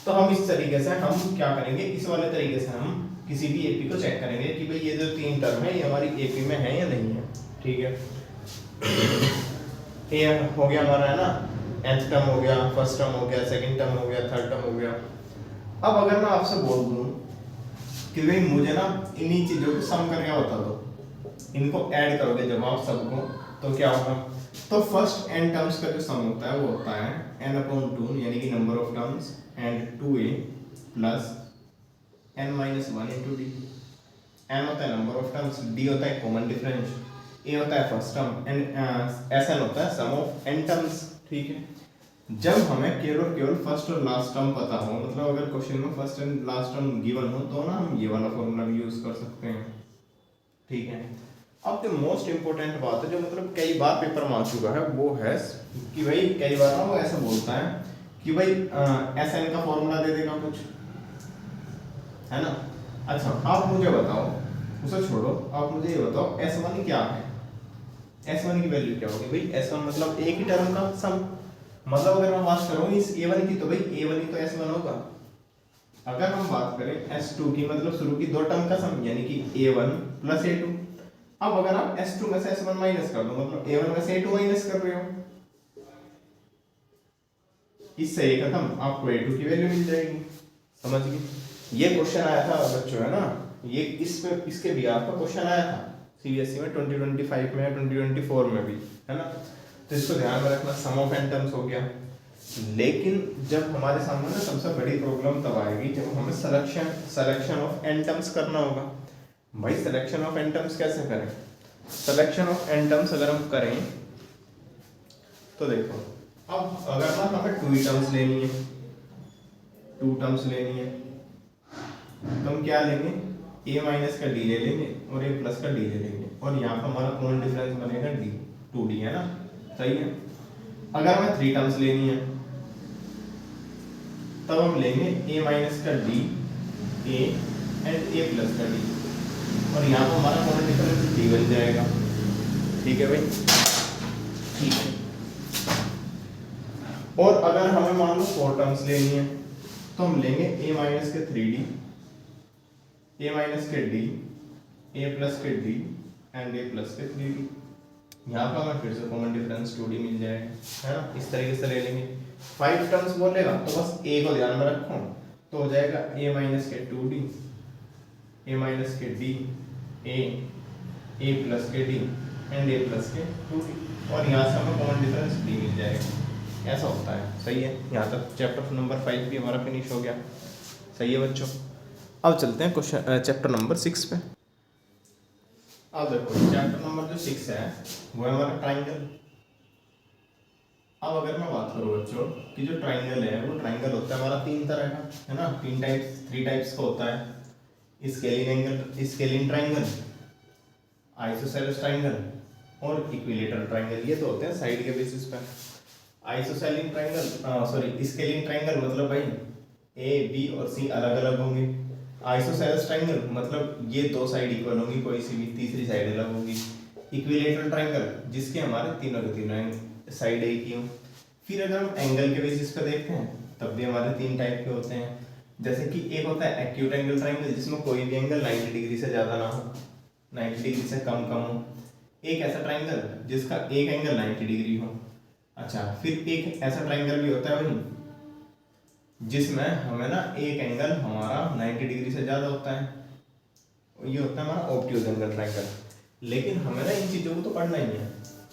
तो हम इस तरीके से हम क्या करेंगे, इस वाले तरीके से हम किसी भी AP को चेक करेंगे कि भाई ये जो तीन टर्म है ये हमारी AP में है या नहीं है। ठीक है, ये हो गया हमारा, है ना, nth टर्म हो गया, फर्स्ट टर्म हो गया, सेकंड टर्म हो गया, थर्ड टर्म हो गया। अब अगर मैं आपसे बोल दूं कि भाई मुझे ना इन्हीं चीजों को सम करके बता दो, इनको ऐड करोगे जब आप सबको, तो क्या होगा, तो फर्स्ट n टर्म्स का जो सम होता है वो होता है n अपॉन 2 यानी कि number of terms and 2a plus n minus 1 into D. n होता है नंबर ऑफ टर्म्स, d होता है कॉमन डिफरेंस, a होता है फर्स्ट टर्म एंड sn होता है सम ऑफ n टर्म्स। ठीक है, जब हमें केवल फर्स्ट और लास्ट टर्म पता हो, मतलब अगर क्वेश्चन में first and last term given हो, तो ना हम ये वाला फॉर्मूला भी यूज कर सकते हैं। ठीक है, अब जो मोस्ट इंपोर्टेंट बात है जो मतलब कई बार पेपर में आ चुका है वो है कि भाई कई बार ना वो ऐसा बोलता है कि भाई SN का फॉर्मूला दे देगा कुछ, है ना। अच्छा आप मुझे बताओ, उसे छोड़ो, आप मुझे ये बताओ S1 क्या है, S1 की वैल्यू क्या होगी। भाई S1 मतलब एक ही टर्म का सम, मतलब अगर मैं बात करूँ इस A1 की तो भाई A1 ही तो S1 होगा। अगर हम बात करें S2 की, मतलब शुरू की दो टर्म का सम यानी कि A1 प्लस A2। अब अगर आप S2 में से S1 माइनस कर दो, मतलब A1 में से A2 माइनस कर रहे हो, इससे ये खत्म, आपको A2 की वैल्यू मिल जाएगी। समझ गए, ये क्वेश्चन आया था बच्चों, है ना, ये इसके भी आपका क्वेश्चन आया था CBSE में 2025 में, 2024 में भी, है ना। तो इसको ध्यान में रखना, सम ऑफ n टर्म्स हो गया। लेकिन जब हमारे सामने ना सबसे बड़ी प्रॉब्लम तब आएगी जब हमें सिलेक्शन ऑफ n टर्म्स करना होगा। भाई सिलेक्शन ऑफ n टर्म्स कैसे करें, सिलेक्शन ऑफ n टर्म्स अगर हम करें तो देखो, अब अगर ना हमें 2 टर्म्स लेनी है, 2 टर्म्स लेनी है, तो हम क्या लेंगे, a माइनस का d ले लेंगे और a प्लस का d ले लेंगे, और यहाँ पर हमारा कॉमन डिफरेंस बनेगा d, 2d, है ना, सही है। अगर हमें 3 टर्म्स लेनी है तब हम लेंगे a माइनस का d, a and a plus का d, और यहाँ पर हमारा कॉमन डिफरेंस d बन जाएगा। ठीक है भाई, ठीक है। और अगर हमें मान लो 4 टर्म्स लेनी है तो हम लेंगे a माइनस के 3d, a माइनस के d, a प्लस के d एंड a प्लस के 3d। यहाँ पर हमें फिर से कॉमन डिफरेंस 2d मिल जाएगा, है ना। इस तरीके से ले लेंगे। 5 टर्म्स बोलेगा तो बस a को ध्यान में रखो, तो हो जाएगा a माइनस के 2d, a माइनस के d, a प्लस के d एंड a प्लस के 2d, और यहाँ से हमें कॉमन डिफरेंस d मिल जाएगा। ऐसा होता है। सही है। यहाँ तक चैप्टर नंबर 5 भी हमारा फिनिश हो गया। सही है बच्चों। अब चलते हैं क्वेश्चन चैप्टर नंबर 6 पे। अब देखो चैप्टर नंबर जो 6 है वो है हमारा ट्राइंगल। अब अगर मैं बात करूँ बच्चों कि जो ट्राइंगल है वो ट्राइंगल होता है हमारा 3 तरह का, है ना। 3 टाइप्स का होता है। स्केलिन ट्राइंगल, आइसोसेलेस ट्राइंगल और इक्विलेटरल ट्राइंगल। ये तो होते हैं साइड के बेसिस पे। आइसोसेलिन ट्राइंगल स्केलिन ट्राइंगल मतलब भाई ए बी और सी अलग अलग होंगे। आइसोसेलेस ट्राइंगल मतलब ये 2 साइड इक्वल होंगी, कोई सी भी तीसरी साइड अलग होगी। इक्विलेटरल ट्राइंगल जिसके हमारे तीनों के तीनों साइड एक ही हो। फिर अगर हम एंगल के बेसिस पे देखते हैं तब भी हमारे 3 टाइप के होते हैं। जैसे कि एक होता है एक्यूट एंगल ट्राइंगल जिसमें कोई भी एंगल 90 डिग्री से ज़्यादा ना हो, 90 डिग्री से कम हो। एक ऐसा ट्राइंगल जिसका एक एंगल 90 डिग्री हो। अच्छा, फिर एक ऐसा ट्राइंगल भी होता है भाई जिसमें हमें ना एक एंगल हमारा 90 डिग्री से ज़्यादा होता है, ये होता है हमारा ऑब्ट्यूज एंगल ट्राइंगल। लेकिन हमें ना इन चीज़ों को तो पढ़ना ही है,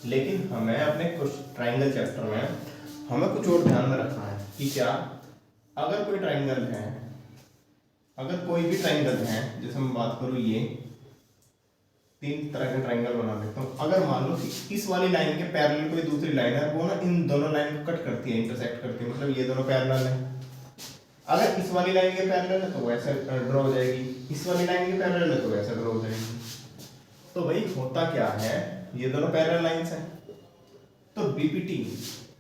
लेकिन हमें अपने कुछ ट्राइंगल चैप्टर में हमें कुछ और ध्यान में रखना है कि क्या अगर कोई ट्राइंगल है, अगर कोई भी ट्राइंगल है, जैसे मैं बात करूँ ये 3 तरह के ट्राइंगल बना लेता हूँ। अगर मान लो कि इस वाली लाइन के पैरेलल कोई दूसरी लाइन है वो ना इन दोनों लाइन को कट करती है, इंटरसेक्ट करती है, मतलब ये दोनों पैरेलल है। अगर इस वाली लाइन के पैरेलल है तो वैसे ड्रॉ हो जाएगी, इस वाली लाइन के पैरेलल है तो वैसे ड्रॉ हो जाएगी। तो भाई होता क्या है, ये दोनों पैरेलल लाइंस हैं। तो बीपीटी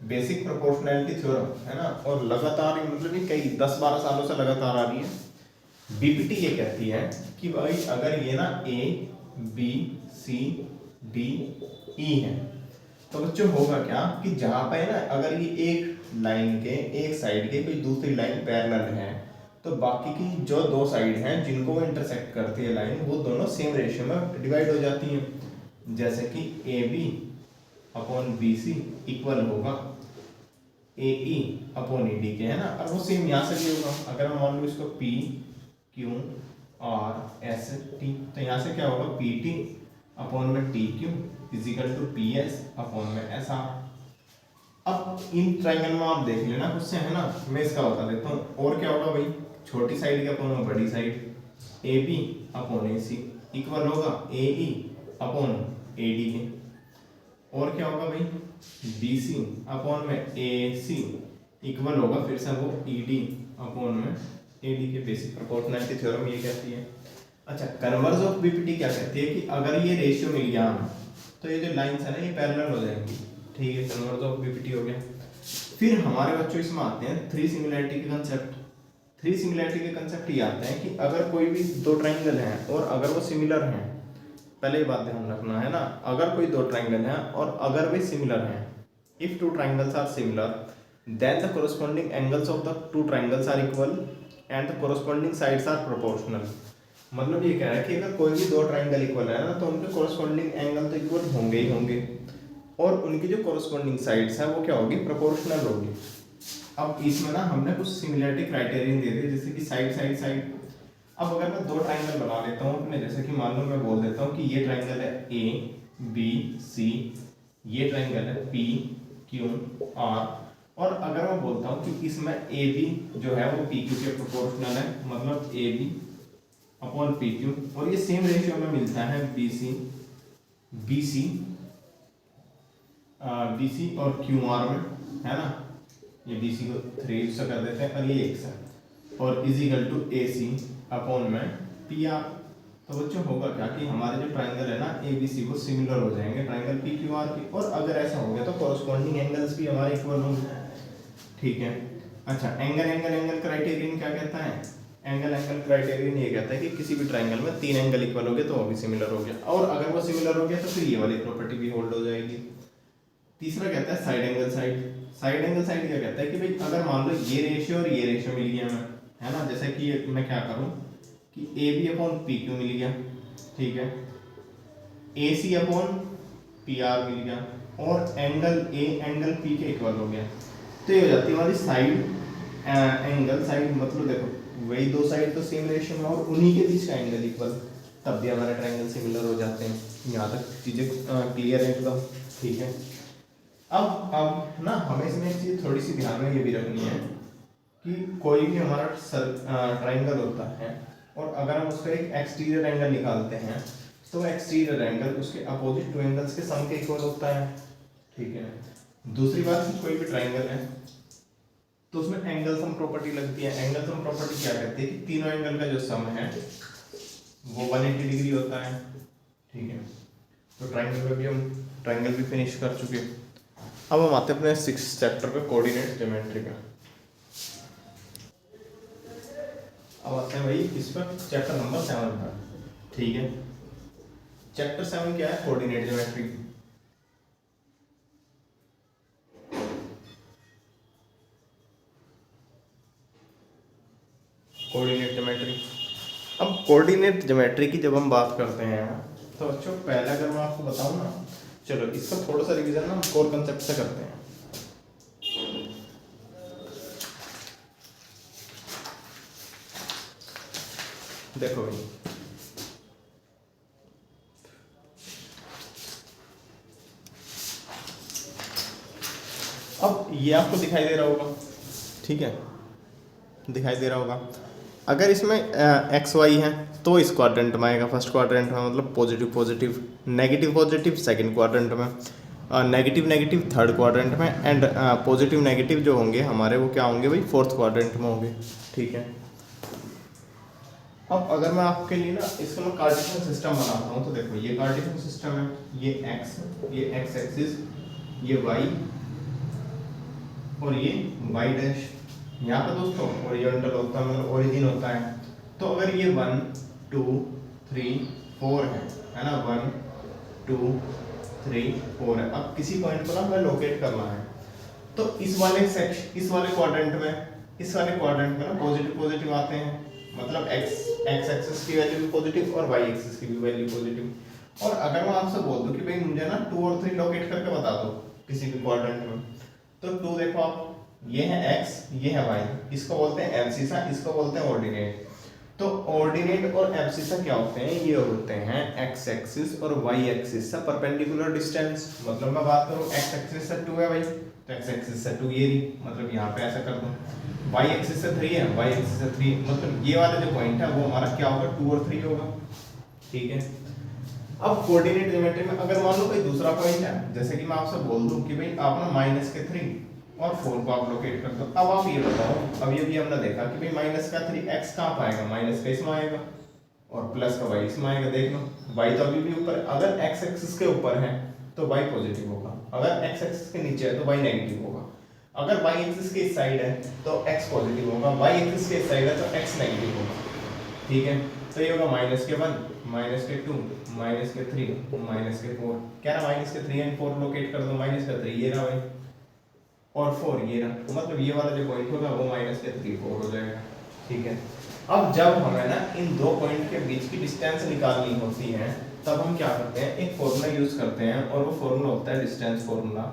बेसिक प्रोपोर्शनैलिटी थ्योरम है ना, और लगातार मतलब ये कई 10-12 सालों से लगातार आ रही है। बीपीटी ये कहती है कि भाई अगर ये ना A B C D E है तो बच्चों होगा क्या कि जहां पे ना अगर ये एक लाइन के एक साइड के कोई दूसरी लाइन पैरेलल है तो बाकी की जो 2 साइड हैं जिनको वो इंटरसेक्ट करती है लाइन, वो दोनों सेम रेशियो में डिवाइड हो जाती हैं। जैसे कि A B upon B C equal होगा A E upon E D के, है ना। और वो सेम यहाँ से भी होगा। अगर मैं मान लूँ इसको P Q R S T तो यहाँ से क्या होगा पी टी अपॉन में T Q is equal to P S upon में एस आर। अब इन ट्राइंगल में आप देख लेना खुद से, है ना। मैं इसका बता देता हूँ। और क्या होगा भाई, छोटी साइड के अपॉन में बड़ी side A B upon A C equal होगा A E upon A D के। और क्या होगा भाई, बी सी अपॉन में ए सी इक्वल होगा फिर से वो ई डी अपॉन में ए डी के। बेसिक प्रोपोर्शनैलिटी थ्योरम ये कहती है। अच्छा, कन्वर्स ऑफ बीपीटी क्या कहती है कि अगर ये रेशियो मिल गया हमें तो ये जो लाइंस है ना ये पैरेलल हो जाएंगी। ठीक है, कन्वर्स ऑफ बीपीटी हो गया। फिर हमारे बच्चों इसमें आते हैं 3 सिमिलैरिटी के कंसेप्ट। 3 सिमिलैरिटी के कंसेप्ट ये आते हैं कि अगर कोई भी 2 ट्राइंगल हैं और अगर वो सिमिलर हैं, पहले ये बात ध्यान रखना है ना, अगर कोई 2 ट्राइंगल हैं और अगर वे सिमिलर हैं, if 2 triangles are similar then the corresponding angles of the 2 triangles are equal and the corresponding sides are proportional। मतलब ये कह रहा है कि अगर कोई भी 2 ट्राइंगल इक्वल है ना तो उनके corresponding एंगल तो इक्वल होंगे ही होंगे, और उनकी जो corresponding साइड्स है वो क्या होगी, प्रोपोर्शनल होगी। अब इसमें ना हमने कुछ सिमिलरिटी क्राइटेरियन दे दिए, जैसे कि साइड साइड साइड। अब अगर मैं 2 ट्राइंगल बना लेता हूँ अपने, जैसे कि मान लो मैं बोल देता हूँ कि ये ट्राइंगल है ए बी सी, ये ट्राइंगल है पी क्यू आर, और अगर मैं बोलता हूँ कि इसमें ए बी जो है वो पी क्यू के प्रोपोर्शनल है, मतलब A B upon P Q, और ये सेम रेशियो में मिलता है बी सी और क्यू आर में, है ना। ये बी सी को 3 से कर देते हैं और ये 1 से, और is equal to A C upon में पी आर। तो बच्चों होगा क्या कि हमारे जो ट्राइंगल है ना ए बी सी वो सिमिलर हो जाएंगे ट्राइंगल पी क्यू आर की, और अगर ऐसा हो गया तो कॉरस्पॉन्डिंग एंगल्स भी हमारे इक्वल होंगे। ठीक है। अच्छा, एंगल क्राइटेरियन क्या कहता है, एंगल क्राइटेरियन ये कहता है कि किसी भी ट्राइंगल में 3 एंगल इक्वल हो गए तो वो भी सिमिलर हो गया, और अगर वो सिमिलर हो गया तो फिर ये वाली प्रॉपर्टी भी होल्ड हो जाएगी। तीसरा कहता है side angle side. Side angle side क्या कहता है कि भाई अगर मान लो ये रेशियो और ये रेशियो मिल गया मैं, है ना, जैसे कि मैं क्या करूं कि A B upon P Q मिल गया, ठीक है, A C upon P R मिल गया, और एंगल ए एंगल पी के इक्वल हो गया, तो ये हो जाती है हमारी साइड एंगल साइड, मतलब देखो वही दो साइड तो सेम रेशियो में और उन्हीं के बीच का एंगल इक्वल, तब भी हमारे ट्रायंगल सिमिलर हो जाते हैं। यहाँ तक चीज़ें क्लियर है एकदम, ठीक है। अब ना हमें इसमें एक चीज़ थोड़ी सी ध्यान में ये भी रखनी है कि कोई भी हमारा ट्रायंगल होता है और अगर हम उसका एक एक्सटीरियर एंगल निकालते हैं तो एक्सटीरियर एंगल उसके अपोजिट टू एंगल्स के सम के इक्वल होता है, ठीक है। दूसरी बात कि कोई भी ट्रायंगल है तो उसमें एंगल सम प्रॉपर्टी लगती है। एंगल सम प्रॉपर्टी क्या कहती है कि तीनों एंगल का जो सम है वो 180 डिग्री होता है, ठीक है। तो ट्रायंगल में भी हम ट्रायंगल भी फिनिश कर चुके हैं। अब हम आते हैं अपने 6th चैप्टर पे, कोऑर्डिनेट ज्योमेट्री का। अब आते हैं भाई इस पर चैप्टर नंबर 7 पर, ठीक है। चैप्टर 7 क्या है? Coordinate geometry. Coordinate geometry. अब कोऑर्डिनेट ज्योमेट्री की जब हम बात करते हैं तो बच्चों पहले अगर मैं आपको बताऊं ना, चलो इसका थोड़ा सा रिवीजन ना हम कोर कंसेप्ट से करते हैं। देखो भाई, अब ये आपको दिखाई दे रहा होगा, ठीक है, दिखाई दे रहा होगा। अगर इसमें एक्स वाई है तो इस क्वाड्रेंट में आएगा, फर्स्ट क्वाड्रेंट में, मतलब positive positive, negative positive second quadrant में, नेगेटिव नेगेटिव थर्ड क्वाड्रेंट में, एंड पॉजिटिव नेगेटिव जो होंगे हमारे वो क्या होंगे भाई? फोर्थ क्वाड्रेंट में होंगे, ठीक है। अब अगर मैं आपके लिए ना इसका मैं कार्टेशियन सिस्टम बनाता हूँ तो देखो ये कार्टेशियन सिस्टम है, ये एक्स एक्सिस, ये वाई और ये वाई डैश, यहाँ पे दोस्तों ओरिजेंटल होता है, मतलब ओरिजिन होता है। तो अगर ये 1 2 3 4 है ना, 1 2 3 4 है। अब किसी पॉइंट को ना हमें लोकेट करना है, तो इस वाले क्वाड्रेंट में ना पॉजिटिव पॉजिटिव आते हैं, मतलब एक्स एक्सिस की वैल्यू भी पॉजिटिव और वाई एक्सिस की भी वैल्यू पॉजिटिव। और अगर मैं आपसे बोल दूं कि भाई मुझे ना 2 और 3 लोकेट करके बता दो किसी भी क्वाड्रेंट में, तो 2 देखो आप, ये है x, ये है y, इसको बोलते हैं एब्सिसा, इसको बोलते हैं ऑर्डिनेट। तो ऑर्डिनेट और एब्सिसा क्या होते हैं? ये होते हैं x एक्सिस और y एक्सिस से परपेंडिकुलर डिस्टेंस। मतलब मैं बात करूं x एक्सिस से 2 है भाई, तो x एक्सिस से 2 ये रही, मतलब यहाँ पे ऐसा कर दूं। y एक्सिस से 3 है, y एक्सिस से 3, मतलब ये वाला जो पॉइंट है वो हमारा क्या होगा? 2 और 3 होगा, ठीक है। अब कोऑर्डिनेट ज्योमेट्री में अगर मान लो कोई दूसरा पॉइंट है, जैसे कि मैं आपसे बोल दूं कि भाई आप ना -3 और 4 को आप लोकेट कर दो। अब आप ये बताओ, अब ये भी हमने देखा कि भाई -3 x कहाँ पाएगा? माइनस का इसमें आएगा और प्लस का y इसमें आएगा। देख लो y तो अभी भी ऊपर, अगर x एक्सिस के ऊपर है तो y पॉजिटिव होगा, अगर x एक्सिस के नीचे है तो y नेगेटिव होगा, अगर y एक्सिस के इस साइड है तो x पॉजिटिव होगा, y एक्सिस के इस साइड है तो x नेगेटिव होगा, ठीक है। तो ये होगा -1 -2 -3 -4, क्या ना -3 एंड 4 लोकेट कर दो, -3 ये रहा भाई और 4 ये रहा, तो मतलब ये वाला जो पॉइंट होगा वो -3 4 हो जाएगा, ठीक है। अब जब हमें ना इन दो पॉइंट के बीच की डिस्टेंस निकालनी होती है तब हम क्या करते हैं? एक फॉर्मूला यूज करते हैं और वो फॉर्मूला होता है डिस्टेंस फॉर्मूला।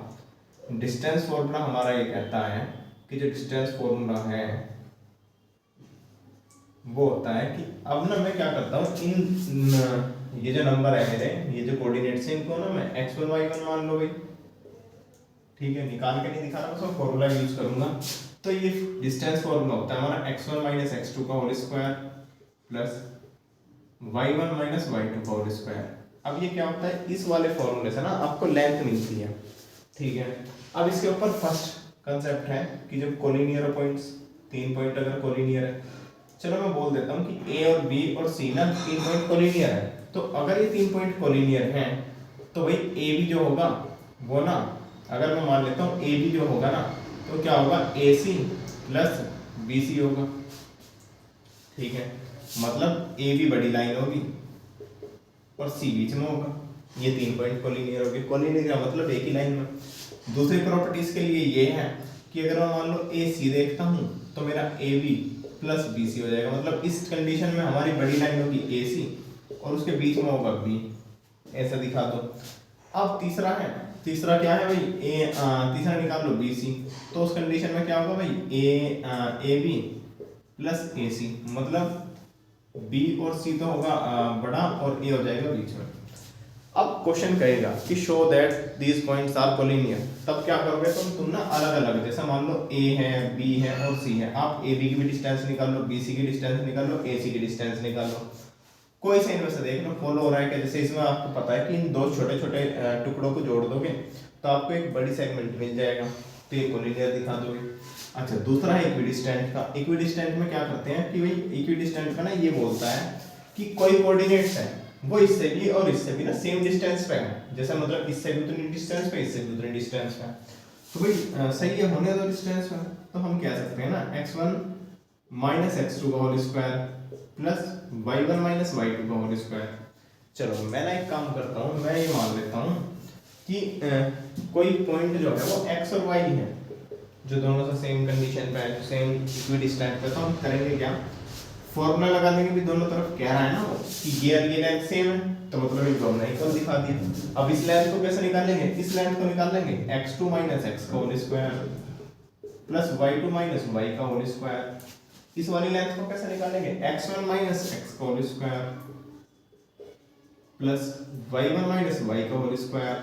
डिस्टेंस फॉर्मूला हमारा ये कहता है कि जो डिस्टेंस फॉर्मूला है वो होता है कि अब ना मैं क्या करता हूँ, इन ये जो नंबर है मेरे, ये जो कोऑर्डिनेट्स हैं, इनको ना मैं x1 y1 मान लो भाई, ठीक है। निकाल के नहीं दिखाना, बस मैं फॉर्मूला यूज करूंगा। तो ये डिस्टेंस फॉर्मूला होता है हमारा x1 - x2 का whole square plus y1 - y2 का होल स्क्वायर। अब ये क्या होता है? इस वाले फॉर्मूले से ना आपको लेंथ मिलती है, ठीक है। अब इसके ऊपर फर्स्ट कंसेप्ट है कि जब कोलिनियर पॉइंट्स, 3 पॉइंट अगर कोलिनियर है, चलो मैं बोल देता हूँ कि a और b और c ना 3 पॉइंट कोलिनियर है। तो अगर ये 3 पॉइंट कोलिनियर हैं तो भाई a b जो होगा वो ना, अगर मैं मान लेता हूँ ए बी जो होगा ना तो क्या होगा? ए सी प्लस बी सी होगा, ठीक है। मतलब ए बी बड़ी लाइन होगी और सी बीच में होगा, ये 3 पॉइंट कोलिनियर होगी। कोलिनियर का मतलब एक ही लाइन में। दूसरी प्रॉपर्टीज के लिए ये है कि अगर मैं मान लो ए सी देखता हूँ तो मेरा A B plus B C हो जाएगा, मतलब इस कंडीशन में हमारी बड़ी लाइन होगी ए सी और उसके बीच में होगा बी, ऐसा दिखा दो। अब तीसरा है, तीसरा क्या है भाई, तीसरा निकाल लो बी सी, तो उस कंडीशन में क्या होगा भाई ए बी प्लस ए सी, मतलब बी और सी तो होगा बड़ा और ए हो जाएगा बीच में। अब क्वेश्चन कहेगा कि show that these points are collinear, तब क्या करोगे तुम ना अलग अलग, जैसे मान लो ए है बी है और सी है, आप ए बी की भी डिस्टेंस निकाल लो, बी सी की डिस्टेंस निकाल लो, ए सी की डिस्टेंस निकाल लो, कोई से इनमें से देख लो फॉलो हो रहा है क्या। जैसे इसमें आपको पता है कि इन दो छोटे छोटे टुकड़ों को जोड़ दोगे तो आपको एक बड़ी सेगमेंट मिल जाएगा, तो ये कोलिनियर दिखा दोगे। अच्छा, दूसरा है इक्विडिस्टेंट का। इक्विडिस्टेंट में क्या करते हैं कि भाई इक्विडिस्टेंट का ना ये बोलता है कि कोई कोऑर्डिनेट्स है वो इससे भी और इससे भी ना सेम डिस्टेंस पे है, जैसे मतलब इससे भी उतनी डिस्टेंस पे इससे भी उतनी डिस्टेंस पे, तो भाई सही है होने दो डिस्टेंस पे, तो हम कह सकते हैं ना x1 माइनस x2 का whole square plus y1 minus y2 का होल स्क्वायर। चलो मैं ना एक काम करता हूँ, मैं ये मान लेता हूँ कि कोई पॉइंट जो है वो x और y है जो दोनों से सेम कंडीशन पे है, सेम इक्विडिस्टेंट पे, तो हम करेंगे क्या, फॉर्मूला लगा देंगे भी दोनों तरफ कह रहा है ना कि ये और ये लेंथ सेम है, तो मतलब ये दोनों इक्वल दिखा दिया। अब इस लेंथ को कैसे निकालेंगे, इस लेंथ को निकाल लेंगे x2 माइनस x का whole square plus y2 minus y का होल स्क्वायर। इस वाली लेंथ को कैसे निकालेंगे, x1 माइनस x का whole square plus y1 minus y का होल स्क्वायर।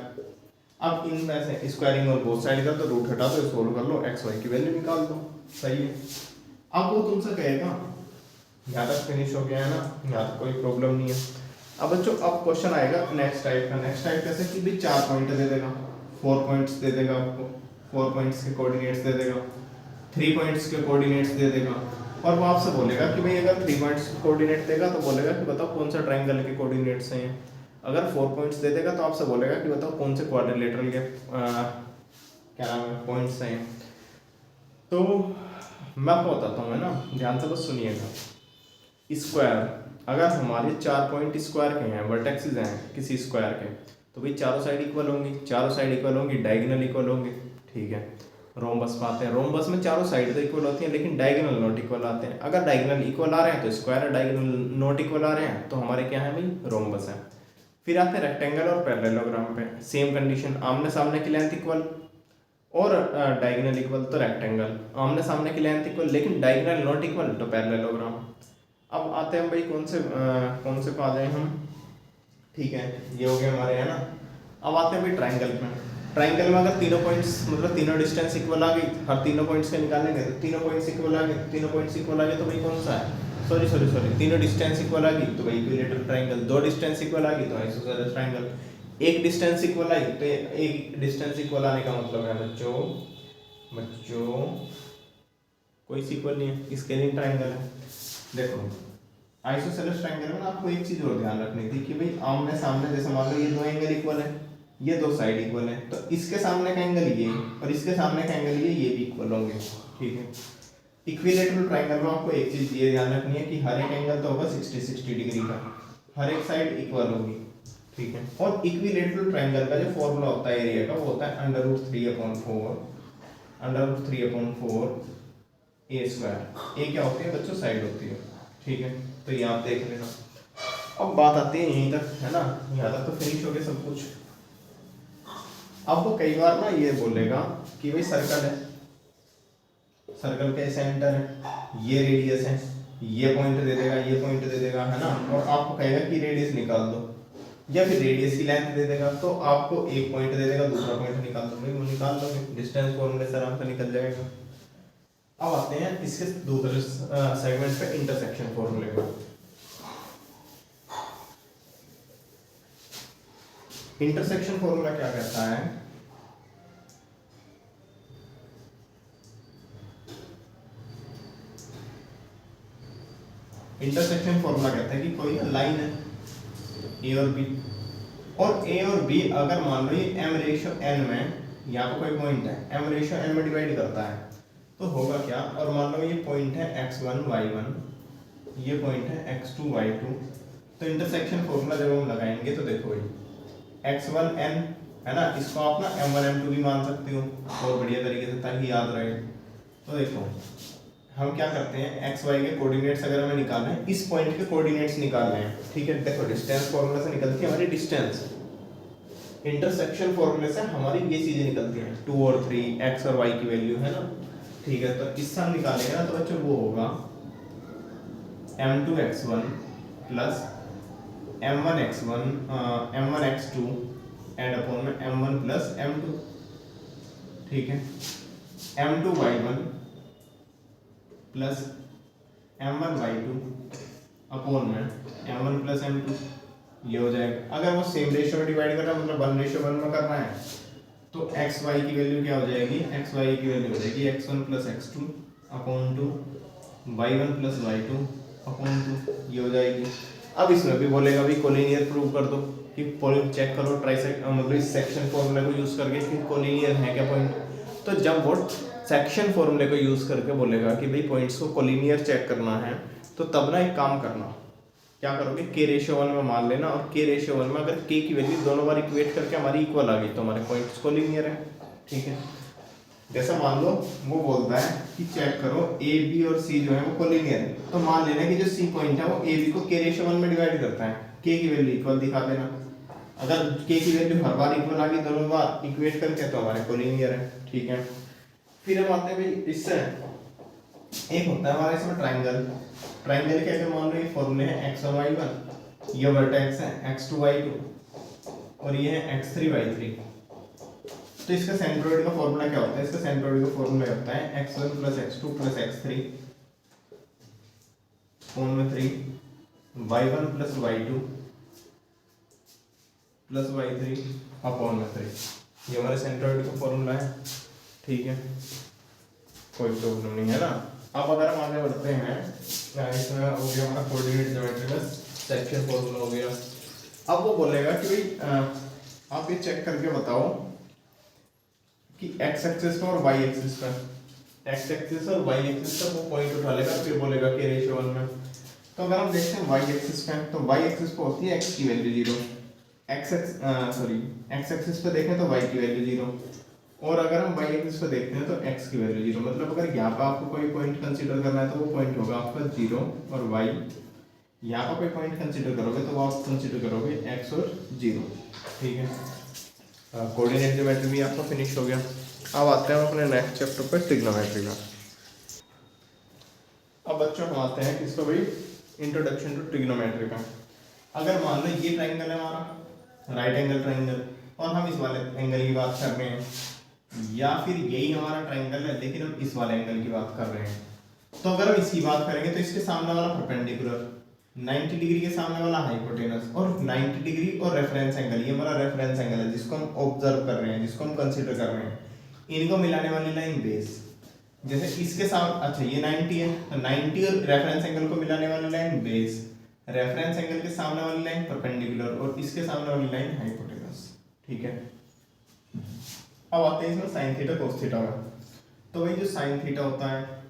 अब इन में से स्क्वायरिंग और बोथ साइड का तो रूट हटा दो, सोल्व कर लो, x y की वैल्यू निकाल दो, सही है। अब वो तुमसे कहेगा, यहाँ तक फिनिश हो गया है ना, यहाँ तक कोई प्रॉब्लम नहीं है। अब बच्चों अब क्वेश्चन आएगा नेक्स्ट टाइप का। नेक्स्ट टाइप कैसे कि भी 4 पॉइंट दे देगा, 4 पॉइंट्स दे देगा आपको, 4 पॉइंट्स के कोऑर्डिनेट्स दे देगा, 3 पॉइंट्स के कोऑर्डिनेट्स दे देगा, और वो आपसे बोलेगा कि भाई अगर 3 पॉइंट्स के कोऑर्डिनेट देगा तो बोलेगा कि बताओ कौन सा ट्रायंगल के कोऑर्डिनेट्स हैं। अगर 4 पॉइंट्स दे देगा तो आपसे बोलेगा कि बताओ कौन से क्वाड्रिलेटरल के क्या नाम है पॉइंट्स हैं। तो मैं आपको बताता हूँ, है ना, ध्यान से बस सुनिएगा। स्क्वायर, अगर हमारे 4 पॉइंट स्क्वायर के हैं, वर्टेक्सेस हैं किसी स्क्वायर के, तो भाई चारों साइड इक्वल होंगी, चारों साइड इक्वल होंगी, डायगोनल इक्वल होंगे, ठीक है। रोम्बस में आते हैं, रोम्बस में चारों साइड तो इक्वल होती हैं लेकिन डायगोनल नॉट इक्वल आते हैं। अगर डायगोनल इक्वल आ रहे हैं तो स्क्वायर है, डायगोनल नॉट इक्वल आ रहे हैं तो हमारे क्या है भाई, रोम्बस है। फिर आते हैं रेक्टेंगल और पैरेललोग्राम पे, सेम कंडीशन, आमने सामने की लेंथ इक्वल और डायगोनल इक्वल तो रेक्टेंगल, आमने सामने की लेंथ इक्वल लेकिन डायगोनल नॉट इक्वल तो पैरेललोग्राम। अब आते हैं भाई कौन से पा जाए हम, ठीक है, ये हो गया हमारे, है ना। अब आते हैं भाई ट्रायंगल में। ट्रायंगल में अगर तीनों पॉइंट्स मतलब तीनों डिस्टेंस इक्वल आ गई, हर तीनों पॉइंट्स के निकालेंगे तो तीनों पॉइंट्स इक्वल आ गए, तीनों पॉइंट्स इक्वल आ गए तो भाई कौन सा है, सॉरी तीनों डिस्टेंस इक्वल आ गई तो भाई इक्विलेटरल ट्रायंगल, दो डिस्टेंस इक्वल आ गई तो आइसोसेलेस ट्रायंगल, एक डिस्टेंस इक्वल आई तो एक डिस्टेंस इक्वल आने का मतलब है बच्चों कोई इक्वल नहीं है, स्केलिंग ट्रायंगल है। देखो आइसोसेलेस ट्रायंगल में ना आपको एक चीज और ध्यान रखनी थी कि भाई आमने सामने, जैसे मान लो ये दो एंगल इक्वल है, ये दो साइड इक्वल है, तो इसके सामने का एंगल ये और इसके सामने का एंगल ये भी इक्वल होंगे, ठीक है। इक्विलेटरल ट्रायंगल में आपको एक चीज ये ध्यान रखनी है कि हर एक एंगल तो होगा 60 डिग्री का, हर एक साइड इक्वल होगी, ठीक है। और इक्विलेटरल ट्रायंगल का जो फॉर्मूला होता है एरिया का, वो होता है √3/4 ए स्क्वायर। ए क्या होती है बच्चों, साइड होती है, ठीक है। तो ये आप देख लेना। अब बात आती है यहीं तक, है ना, यहाँ तक तो फिनिश हो गया सब कुछ। अब वो कई बार ना ये बोलेगा कि भाई सर्कल है, सर्कल का सेंटर है, ये रेडियस है, ये पॉइंट दे देगा, ये पॉइंट दे देगा, है ना, और आपको कहेगा कि रेडियस निकाल दो, या फिर रेडियस की लेंथ दे देगा, तो आपको एक पॉइंट दे देगा, दूसरा पॉइंट निकाल दो, भाई वो निकाल दोगे, डिस्टेंस फॉर्मूले से आराम से निकल जाएगा। अब आते हैं इसके दूसरे सेगमेंट पे, इंटरसेक्शन फॉर्मूले पर। इंटरसेक्शन फॉर्मूला क्या कहता है, इंटरसेक्शन फॉर्मूला कहता है कि कोई लाइन है ए और बी, और ए और बी अगर मान लो ये m/n में, यहाँ पर कोई पॉइंट है m/n में डिवाइड करता है, तो होगा क्या, और मान लो ये पॉइंट है x1 y1, ये पॉइंट है x2 y2, तो इंटरसेक्शन फॉर्मूला जब हम लगाएंगे तो देखो भाई x1n है ना। इसको आप ना M1 M2 भी मान सकते हो और बढ़िया तरीके से, ताकि याद रहे। तो देखो हम क्या करते हैं, एक्स वाई के कोऑर्डिनेट्स अगर हमें निकालने हैं, इस पॉइंट के कोऑर्डिनेट्स निकालने हैं, ठीक है। देखो डिस्टेंस फॉर्मूला से निकलती है हमारी डिस्टेंस, इंटरसेक्शन फॉर्मूले से हमारी ये चीजें निकलती हैं 2 और 3, एक्स और वाई की वैल्यू, है ना, ठीक है। तो इससे हम निकालेंगे ना, तो बच्चों वो होगा m2x1 plus m1x2 and upon में m1 प्लस m2, ठीक है। m2y1 प्लस m1y2 अपॉन में m1 प्लस m2, ये हो जाएगा। अगर वो सेम रेशियो में डिवाइड कर रहा है, मतलब 1:1 में करना है, तो एक्स वाई की वैल्यू क्या हो जाएगी, एक्स वाई की वैल्यू हो जाएगी x1 plus x2 upon 2, y1 plus y2 upon 2, ये हो जाएगी। अब इसमें भी बोलेगा भी कोलिनियर प्रूव कर दो, कि पॉइंट चेक करो मतलब इस सेक्शन फॉर्मूले को यूज करके कि कोलिनियर है क्या पॉइंट। तो जब वो सेक्शन फॉर्मूले को यूज करके बोलेगा कि भाई पॉइंट्स को कोलिनियर चेक करना है, तो तब ना एक काम करना, क्या करोगे, k रेशियो 1 में मान लेना, और k रेशियो 1 में अगर k की वैल्यू दोनों बार इक्वेट करके हमारी इक्वल आ गई तो हमारे पॉइंट्स कोलिनियर है, ठीक है। जैसा मान लो वो बोलता है कि चेक करो a b और c जो है वो कोलिनियर है, तो मान लेना कि जो c पॉइंट है वो a b को k रेशियो 1 में डिवाइड करता है, k की वैल्यू इक्वल दिखा देना। अगर k की वैल्यू हर बार इक्वल आ गई दोनों बार इक्वेट करके, तो हमारे कोलिनियर है, ठीक है। फिर हम आते हैं भाई इससे, एक होता है हमारे इसमें ट्राइंगल। ट्राइंगल के अगर मान लो ये फॉर्मूले हैं x1 y1, ये वर्टेक्स है x2 y2 और ये है x3 y3, तो इसका सेंट्रोइड का फॉर्मूला क्या होता है, इसका सेंट्रोइड का फॉर्मूला होता है x1 plus x2 plus x3 कोण में 3, y1 plus y2 plus y3 upon में 3, ये हमारे सेंट्रोइड का फॉर्मूला है, ठीक है, कोई प्रॉब्लम नहीं है ना। अब अगर हम आगे बढ़ते हैं, इसमें हो गया हमारा कोऑर्डिनेट ज्योमेट्री में सेक्शन फॉर्मूला हो गया। अब वो बोलेगा कि भाई आप ये चेक करके बताओ कि x एक्सिस पर और y एक्सिस पर, x एक्सिस और y एक्सिस पर वो पॉइंट उठा लेगा, फिर बोलेगा कि रेशियो 1 में। तो अगर हम देखते हैं y एक्सिस पे, तो y एक्सिस पे होती है x की वैल्यू 0, x एक्सिस पे देखें तो y की वैल्यू 0, और अगर हम y एक्सिस पे देखते हैं तो x की वैल्यू 0। मतलब अगर यहाँ पर आपको कोई पॉइंट कंसीडर करना है तो वो पॉइंट होगा आपका 0 और y, यहाँ पर कोई पॉइंट कंसीडर करोगे तो वो आप कंसीडर करोगे x और 0, ठीक है। कोऑर्डिनेट ज्योमेट्री भी आपका फिनिश हो गया। अब आते हैं अपने नेक्स्ट चैप्टर पर, ट्रिग्नोमेट्री का। अब बच्चों हम आते हैं किसको भाई, इंट्रोडक्शन टू ट्रिग्नोमेट्री का। अगर मान लो ये ट्राइंगल है हमारा राइट एंगल ट्राइंगल, और हम इस वाले एंगल की बात कर रहे हैं, या फिर यही हमारा ट्राइंगल है लेकिन हम इस वाले एंगल की बात कर रहे हैं, तो अगर हम इसकी बात करेंगे तो इसके सामने वाला परपेंडिकुलर 90 डिग्री के सामने वाला हाइपोटेनस, और 90 डिग्री और रेफरेंस एंगल, ये हमारा रेफरेंस एंगल है जिसको हम ऑब्जर्व कर रहे हैं, जिसको हम कंसीडर कर रहे हैं, इनको मिलाने वाली लाइन बेस। जैसे इसके साथ, अच्छा ये 90 है, तो 90 और रेफरेंस एंगल को मिलाने वाली लाइन बेस, रेफरेंस एंगल के सामने वाली लाइन परपेंडिकुलर, और इसके सामने वाली लाइन हाइपोटेनस, ठीक है। अब आते हैं इसमें साइन थीटा कोस थीटा में। तो भाई जो साइन थीटा होता है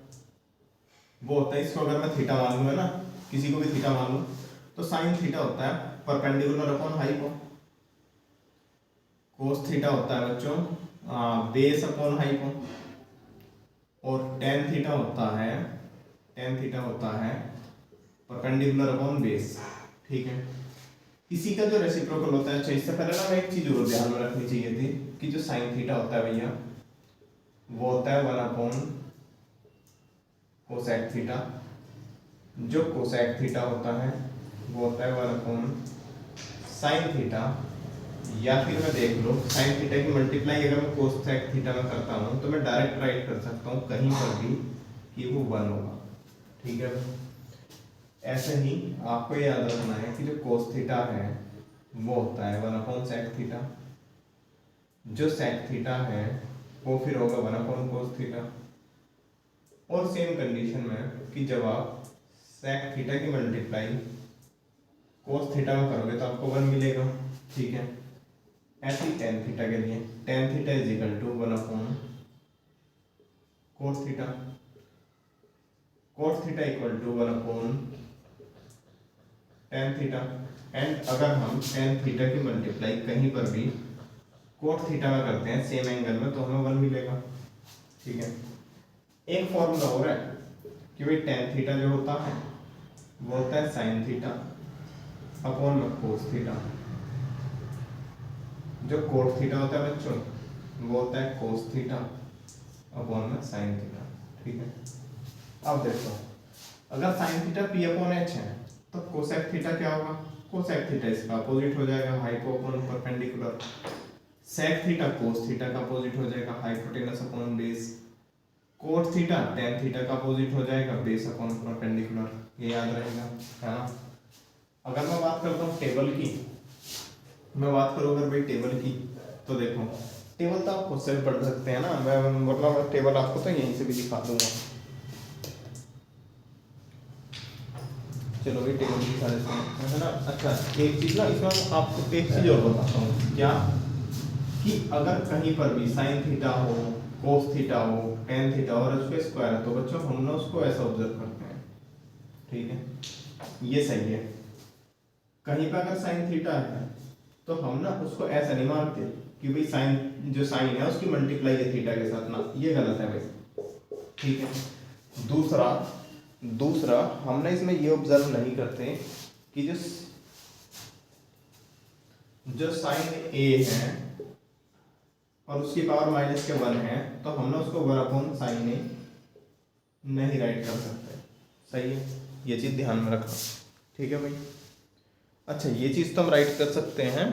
वो होता है, इसको अगर मैं थीटा मान लूँ, है ना, किसी को भी थीटा मान लूँ, तो साइन थीटा होता है perpendicular upon hypo. Cos theta होता है बच्चों बेस अपॉन हाइपो, और टेन थीटा होता है परपेंडिकुलर अपॉन बेस, ठीक है। इसी का जो रेसिप्रोकल होता है, अच्छा इससे पहले ना मैं एक चीज और ध्यान में रखनी चाहिए थी कि जो साइन थीटा होता है भैया वो होता है 1 अपॉन कोसेक थीटा, जो कोसेक थीटा होता है वो होता है 1 अपॉन साइन थीटा, या फिर मैं देख लो साइन थीटा की मल्टीप्लाई अगर मैं कोसेक थीटा में करता हूँ तो मैं डायरेक्ट राइट कर सकता हूँ कहीं पर भी कि वो 1 होगा, ठीक है। ऐसे ही आपको याद रखना है कि जो कोस थीटा है वो होता है 1 अपॉन सेक थीटा, जो सेक थीटा है वो फिर होगा 1 अपॉन कोस थीटा, और सेम कंडीशन में कि जब आप सेक थीटा की मल्टीप्लाई कोस थीटा में करोगे तो आपको 1 मिलेगा, ठीक है। ऐसे ही टेन थीटा के लिए tan theta is equal to 1 upon cos theta, cos theta equal to 1 upon tan theta. And अगर हम टेन थीटा की मल्टीप्लाई कहीं पर भी कोट थीटा में करते हैं सेम एंगल में तो हमें 1 मिलेगा। ठीक है, एक फॉर्मूला और है कि भाई टेन थीटा जो होता है वो होता है साइन थीटा अपॉन में कोस थीटा, जो कोट थीटा होता है बच्चों वो होता है कोस थीटा अपॉन में साइन थीटा। ठीक है, अब देखो अगर sine theta P upon H है तो कोसेक थीटा क्या होगा, कोसेक थीटा इसका अपोजिट हो जाएगा hypo upon perpendicular, sec theta cos theta का अपोजिट हो जाएगा hypotenuse upon base, cot theta tan theta का अपोजिट हो जाएगा बेस अपॉन परपेंडिकुलर, ये याद रहेगा है ना। अगर मैं बात करता हूँ टेबल की, मैं बात करूँ अगर भाई टेबल की तो देखो टेबल तो आप खुद से भी पढ़ सकते हैं ना, मैं मतलब टेबल आपको तो यहीं से भी दिखा दूंगा। चलो भाई टेबल दिखा देते हैं है ना। अच्छा एक चीज़ ना इसमें आपको एक चीज़ और बताता हूँ क्या, कि अगर कहीं पर भी साइन थीटा हो कोस थीटा हो टेन थीटा और उसका स्क्वायर है तो बच्चों हम ना उसको ऐसा ऑब्जर्व करते हैं। ठीक है, ये सही है। कहीं पर अगर साइन थीटा है तो हम ना उसको ऐसा नहीं मानते कि भाई साइन जो साइन है उसकी मल्टीप्लाई है थीटा के साथ ना, ये गलत है भाई। ठीक है, दूसरा हम ना इसमें ये ऑब्जर्व नहीं करते कि जो साइन ए है और उसकी पावर माइनस के 1 है तो हम ना उसको 1 अपॉन साइन ए नहीं राइट कर सकते। सही है, ये चीज़ ध्यान में रखना। ठीक है भाई, अच्छा ये चीज़ तो हम राइट कर सकते हैं,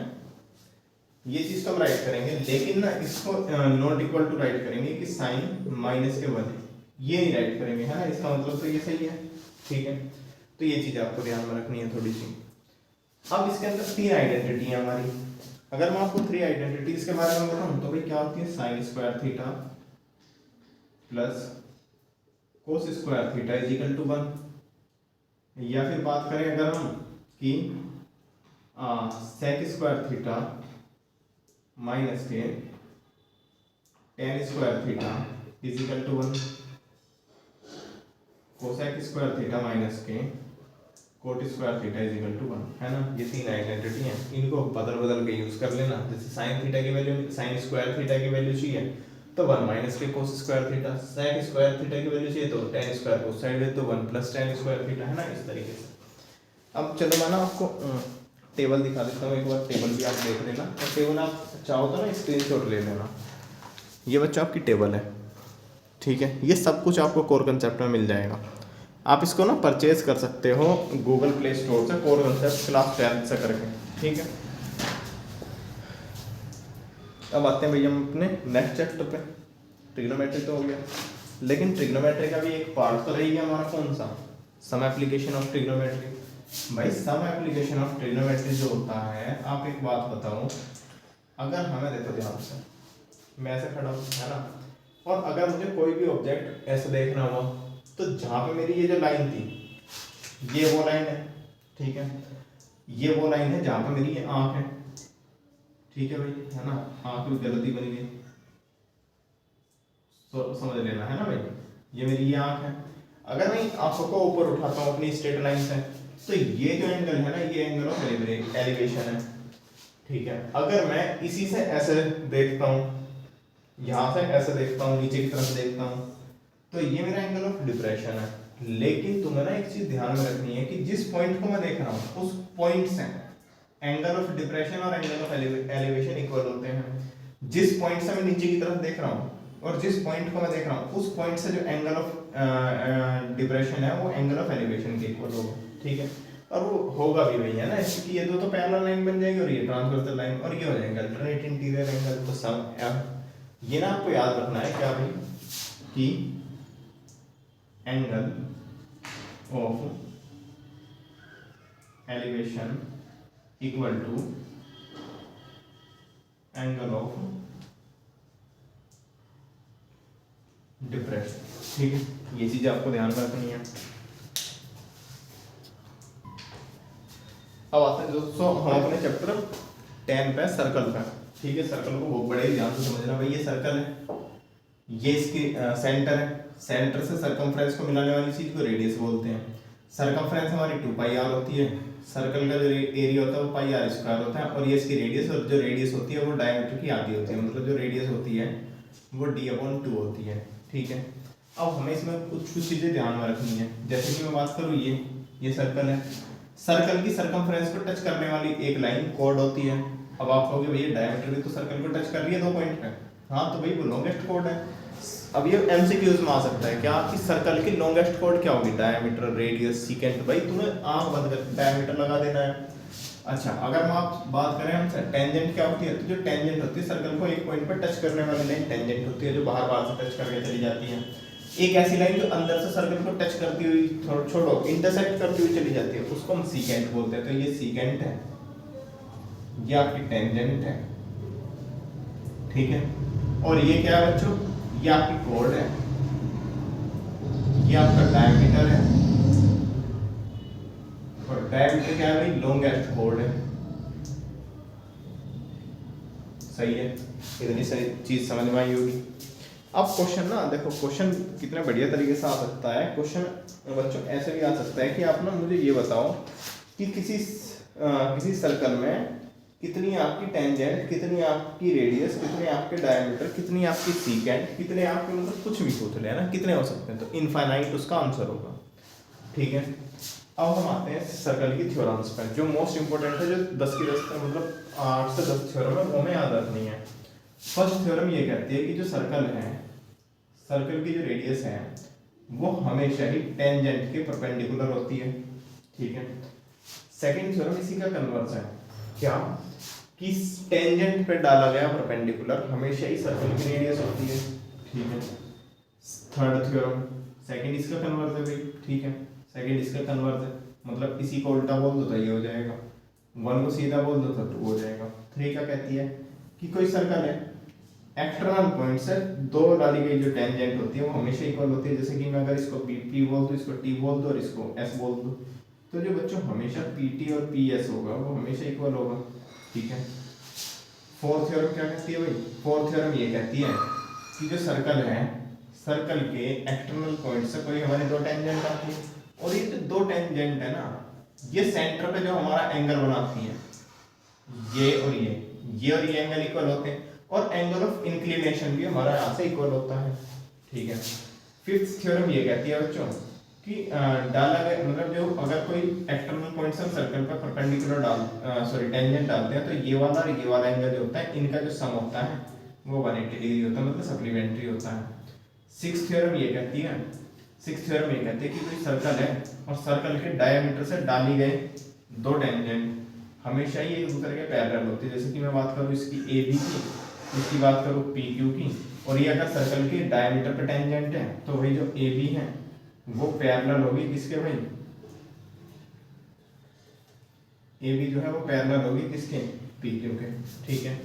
ये चीज़ तो हम राइट करेंगे, लेकिन ना इसको नॉट इक्वल टू राइट करेंगे कि साइन माइनस के 1 है, ये नहीं राइट करेंगे है ना, इसका मतलब तो ये सही है। ठीक है, तो ये चीज़ आपको ध्यान में रखनी है थोड़ी सी। अब इसके अंदर 3 आइडेंटिटी है हमारी, अगर मैं आपको 3 आइडेंटिटीज के बारे में बताऊं तो भाई क्या होती है, sine square theta plus cos square theta is equal to 1, या फिर बात करें अगर हम कि सेक स्क्वायर थीटा माइनस के tan square theta is equal to 1, cosec square theta minus के cot square theta is equal to 1 है ना। ये 3 आइडेंटिटी हैं, इनको बदल के यूज कर लेना। जैसे साइन थीटा की वैल्यू साइन स्क्वायर थीटा की वैल्यू चाहिए तो 1 माइनस के cos square theta, sec square theta की वैल्यू चाहिए तो टेन स्क्वायर कोस साइड है तो 1 प्लस टेन स्क्वायर थीटा है ना, इस तरीके से। अब चलो मैं ना आपको टेबल दिखा देता हूँ, एक बार टेबल भी आप देख लेना, और टेबल आप चाहो तो ना स्क्रीनशॉट ले लेना। ये बच्चा आपकी टेबल है। ठीक है, ये सब कुछ आपको कोर कंसेप्ट में मिल जाएगा, आप इसको ना परचेज कर सकते हो गूगल प्ले स्टोर से, कोर कंसेप्ट क्लास 10 से करके। ठीक है, अब आते हैं भैया हम अपने नेक्स्ट चैप्टर पे। ट्रिग्नोमेट्री तो हो गया, लेकिन ट्रिग्नोमेट्री का भी एक पार्ट तो रहेगा हमारा, कौन सा, सम एप्लीकेशन ऑफ ट्रिग्नोमेट्री। भाई सम एप्लीकेशन ऑफ ट्रिग्नोमेट्री जो होता है, आप एक बात बताओ, अगर हमें देखो ध्यान से, मैं ऐसे खड़ा हूँ है ना, और अगर मुझे कोई भी ऑब्जेक्ट ऐसे देखना हुआ तो जहाँ पे मेरी ये जो लाइन थी ये वो लाइन है। ठीक है, ये वो लाइन है जहाँ पे मेरी ये आँख है। ठीक है भाई, है ना, आँख में गलती बनी गई तो समझ लेना है ना भाई, ये मेरी ये आँख है। अगर मैं आँखों को ऊपर उठाता हूँ अपनी स्ट्रेट लाइन से तो ये जो एंगल है ना, ये एंगल ऑफ एलिवेशन है। ठीक है, अगर मैं इसी से ऐसे देखता हूँ, यहाँ से ऐसे देखता हूँ, नीचे की तरफ देखता हूँ, तो ये मेरा एंगल ऑफ डिप्रेशन है। लेकिन तुम्हें ना एक चीज ध्यान में रखनी है कि जिस पॉइंट को मैं देख रहा हूँ उस पॉइंट से एंगल ऑफ डिप्रेशन और एंगल ऑफ एलिवेशन इक्वल होते हैं। जिस पॉइंट से मैं नीचे की तरफ देख रहा हूँ और जिस पॉइंट को मैं देख रहा हूँ उस पॉइंट से जो एंगल ऑफ डिप्रेशन है वो एंगल ऑफ एलिवेशन के इक्वल होगा। ठीक है, और वो होगा भी वही है ना, क्योंकि ये दो तो पैरेलल लाइन बन जाएगी और ये ट्रांसवर्सल लाइन, और ये हो जाएगा अल्टरनेट इंटीरियर एंगल। तो सम ये ना आपको याद रखना है क्या भाई, कि angle of elevation equal to angle of depression. ठीक है, ये चीज आपको ध्यान में रखनी है। अब आते हैं दोस्तों हम अपने चैप्टर 10 पे, सर्कल पे। ठीक है, सर्कल को बहुत बड़े ध्यान से समझना भाई, ये सर्कल है, ये इसकी सेंटर है, सेंटर से सरकमफ्रेंस को मिलाने वाली चीज को रेडियस बोलते हैं। सरकमफ्रेंस हमारी 2 पाई आर होती है, सर्कल का जो एरिया होता है वो पाई आर स्क्वायर होता है, और ये इसकी रेडियस, और जो रेडियस होती है वो डायमीटर की आधी होती है, मतलब जो रेडियस होती है वो d/2 होती है। ठीक है, अब हमें इसमें कुछ कुछ चीज़ें ध्यान में रखनी है। जैसे कि मैं बात करूँ, ये सर्कल है, सर्कल की सरकमफ्रेंस को टच करने वाली एक लाइन कॉर्ड होती है। अब आप कहोगे भैया डायमीटर भी तो सर्कल को टच कर रही है 2 पॉइंट पे, हाँ तो भाई वो लॉन्गेस्ट कॉर्ड है। अब ये एमसीक्यूज में आ सकता है क्या कि सर्कल की लॉन्गेस्ट कॉर्ड क्या होगी, डायमीटर, रेडियस, सीकेंट। भाई तुम्हें आंख बंद कर डायमीटर लगा देना है। अच्छा, अगर हम आप बात करें हमसे टेंजेंट क्या होती है, तो जो टेंजेंट होती है सर्कल को एक पॉइंट पर टच करने वाली लाइन टेंजेंट होती है, जो बाहर बाहर से टच करके चली जाती है। एक ऐसी लाइन जो अंदर से सर्कल को टच करती हुई, छोड़ो, इंटरसेक्ट करती हुई चली जाती है, उसको हम सीकेंट बोलते हैं। तो ये सीकेंट है, ये आपकी टेंजेंट है। ठीक है, और ये क्या है बच्चों, ये आपकी कॉर्ड है, ये आपका डायमीटर है, और डायमीटर क्या है भाई, लॉन्गेस्ट कॉर्ड है। सही है, इतनी सही चीज समझ में आई होगी। अब क्वेश्चन ना देखो, क्वेश्चन कितने बढ़िया तरीके से आ सकता है। क्वेश्चन बच्चों ऐसे भी आ सकता है कि आप ना मुझे ये बताओ कि किसी सर्कल में कितनी आपकी टेंजेंट, कितनी आपकी रेडियस, कितने आपके डायमीटर, कितनी आपकी सीकेंट, कितने आपके, मतलब कुछ भी पूछ ले ना, कितने हो सकते हैं, तो इनफाइनाइट उसका आंसर होगा। ठीक है, अब हम आते हैं सर्कल की थ्योरम्स पर, जो मोस्ट इंपोर्टेंट है, जो 10 की 10 मतलब 8 से 10 थ्योरम है, वो हमें याद रखनी है। फर्स्ट थ्योरम ये कहती है कि जो सर्कल है, सर्कल की जो रेडियस है वो हमेशा ही टेंजेंट के परपेंडिकुलर होती है। ठीक है, सेकंड थ्योरम इसी का कन्वर्स है, क्या कि टेंजेंट पे डाला गया परपेंडिकुलर हमेशा ही सर्कल की रेडियस होती है। ठीक है, थर्ड थ्योरम, सेकंड इसका कन्वर्स है भाई। ठीक है, सेकंड इसका कन्वर्स है, मतलब इसी को उल्टा बोल दो तो ये हो जाएगा, 1 को सीधा बोल दो तो 2 हो जाएगा। 3 क्या कहती है कि कोई सर्कल है, एक्सटर्नल पॉइंट से दो डाली गई जो टेंजेंट होती है वो हमेशा इक्वल होती है। जैसे कि मैं अगर इसको पी बोल दूं, इसको टी बोल दूं और इसको एस बोल दूं, तो जो बच्चों हमेशा पी टी और पी एस होगा वो हमेशा इक्वल होगा। ठीक है, फोर्थ थ्योरम क्या कहती है भाई, फोर्थ थ्योरम ये कहती है कि जो सर्कल है, सर्कल के एक्सटर्नल पॉइंट से कोई हमारी 2 टेंजेंट आती है, और ये जो 2 टेंजेंट है ना, ये सेंटर पे जो हमारा एंगल बनाती है, ये और ये एंगल इक्वल होते हैं, और एंगल ऑफ इंक्लिनेशन भी हमारा यहाँ से इक्वल होता है। ठीक है, फिफ्थ थ्योरम ये कहती है बच्चों कि डाला गया, मतलब जो अगर कोई एक्सटर्नल पॉइंट से सर्कल पर परपेंडिकुलर टेंजेंट डालते हैं, तो ये वाला और ये वाला एंगल जो होता है, इनका जो सम होता है वो 180 डिग्री होता है, मतलब सप्लीमेंट्री होता है। सिक्स्थ थ्योरम ये कहती है, सिक्स्थ थ्योरम ये कहती है कि कोई सर्कल है और सर्कल के डायमीटर से डाली गए 2 टेंजेंट हमेशा ही एक दूसरे के पैरेलल होते हैं। जैसे कि मैं बात करूँ इसकी ए बी की, इसकी बात करूँ पी क्यू की, और ये अगर सर्कल के डायमीटर पे टेंजेंट है तो वही जो ए बी है वो पैरेलल होगी किसके भाई, ए बी जो है वो पैरेलल होगी किसके, पी क्यू के। ठीक है,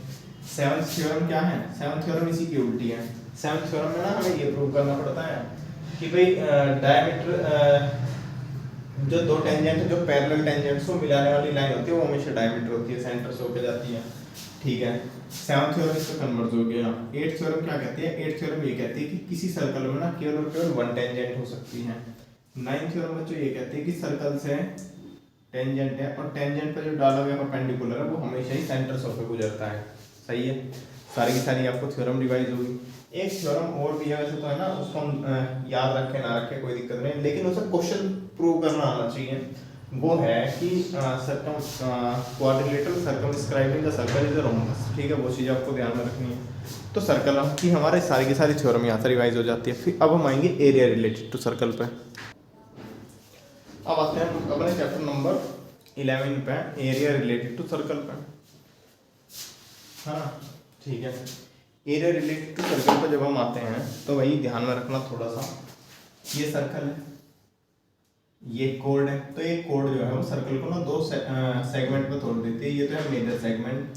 सेवंथ थ्योरम क्या है, सेवंथ थ्योरम इसी की उल्टी है। सेवंथ थ्योरम में ना हमें ये प्रूव करना पड़ता है कि भाई डायमीटर, जो 2 टेंजेंट जो पैरेलल टेंजेंट्स को मिलाने वाली लाइन होती है वो हमेशा डायमीटर होती है, सेंटर से होकर जाती है। ठीक है, सेवंथ थ्योरम इसका कन्वर्ज हो गया। एट्थ थ्योरम क्या कहती है, एट्थ थ्योरम ये कहती है कि किसी सर्कल में ना केवल और केवल 1 टेंजेंट हो सकती है। नाइन्थ थ्योरम बच्चों ये कहती है कि सर्कल से टेंजेंट है और टेंजेंट पर जो डाला गया परपेंडिकुलर है वो हमेशा ही सेंटर से होकर गुजरता है। सही है, सारी की सारी आपको थ्योरम रिवाइज होगी। एक थ्योरम और भी है वैसे तो है ना, उसको हम याद रखें ना रखें कोई दिक्कत नहीं, लेकिन उसे क्वेश्चन प्रूव करना आना चाहिए। वो है कि quadrilateral circumscribing the circle is a rhombus. ठीक है, वो चीज़ आपको ध्यान में रखनी है। तो सर्कल की हमारे सारी की सारी थ्योरम यहाँ से रिवाइज हो जाती है। फिर अब हम आएंगे एरिया रिलेटेड टू सर्कल पे। अब आते हैं अपने चैप्टर नंबर 11 पे, एरिया रिलेटेड टू सर्कल पे। हाँ ठीक है, एरिया रिलेटेड टू सर्कल पे जब हम आते हैं तो वही ध्यान में रखना थोड़ा सा, ये सर्कल है, ये कोड है, तो ये कोड जो है वो सर्कल को ना 2 सेगमेंट में तोड़ देती है। ये तो है मेजर सेगमेंट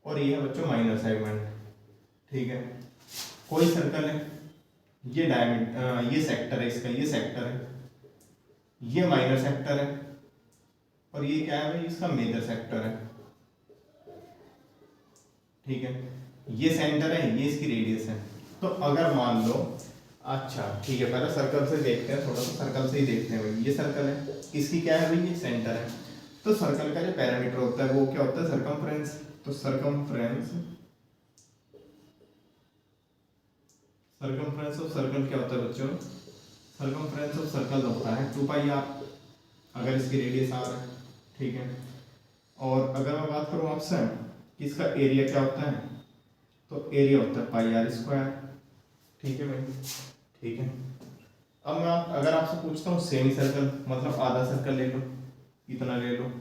और ये है बच्चों माइनर सेगमेंट। ठीक है, कोई सर्कल है, ये डायमीटर, ये सेक्टर है इसका, ये सेक्टर है, ये माइनर सेक्टर है, और ये क्या है भाई, इसका मेजर सेक्टर है। ठीक है, ये सेंटर है, ये इसकी रेडियस है। तो अगर मान लो अच्छा ठीक है, पहले सर्कल से देखते हैं, थोड़ा सा सर्कल से ही देखते हैं भाई। ये सर्कल है, इसकी क्या है भाई, ये सेंटर है। तो सर्कल का जो पैरामीटर होता है वो क्या होता है, सरकमफ्रेंस। तो सरकमफ्रेंस, सरकमफ्रेंस ऑफ सर्कल क्या होता है बच्चों, सरकमफ्रेंस ऑफ सर्कल होता है 2 पाई आर, अगर इसकी रेडियस आर है, ठीक है। और अगर मैं बात करूँ आपसे कि इसका एरिया क्या होता है, तो एरिया होता है पाई आर स्क्वायर, ठीक है भाई, ठीक है। अब मैं अगर आपसे पूछता हूँ सेमी सर्कल, मतलब आधा सर्कल ले लो, इतना ले लो।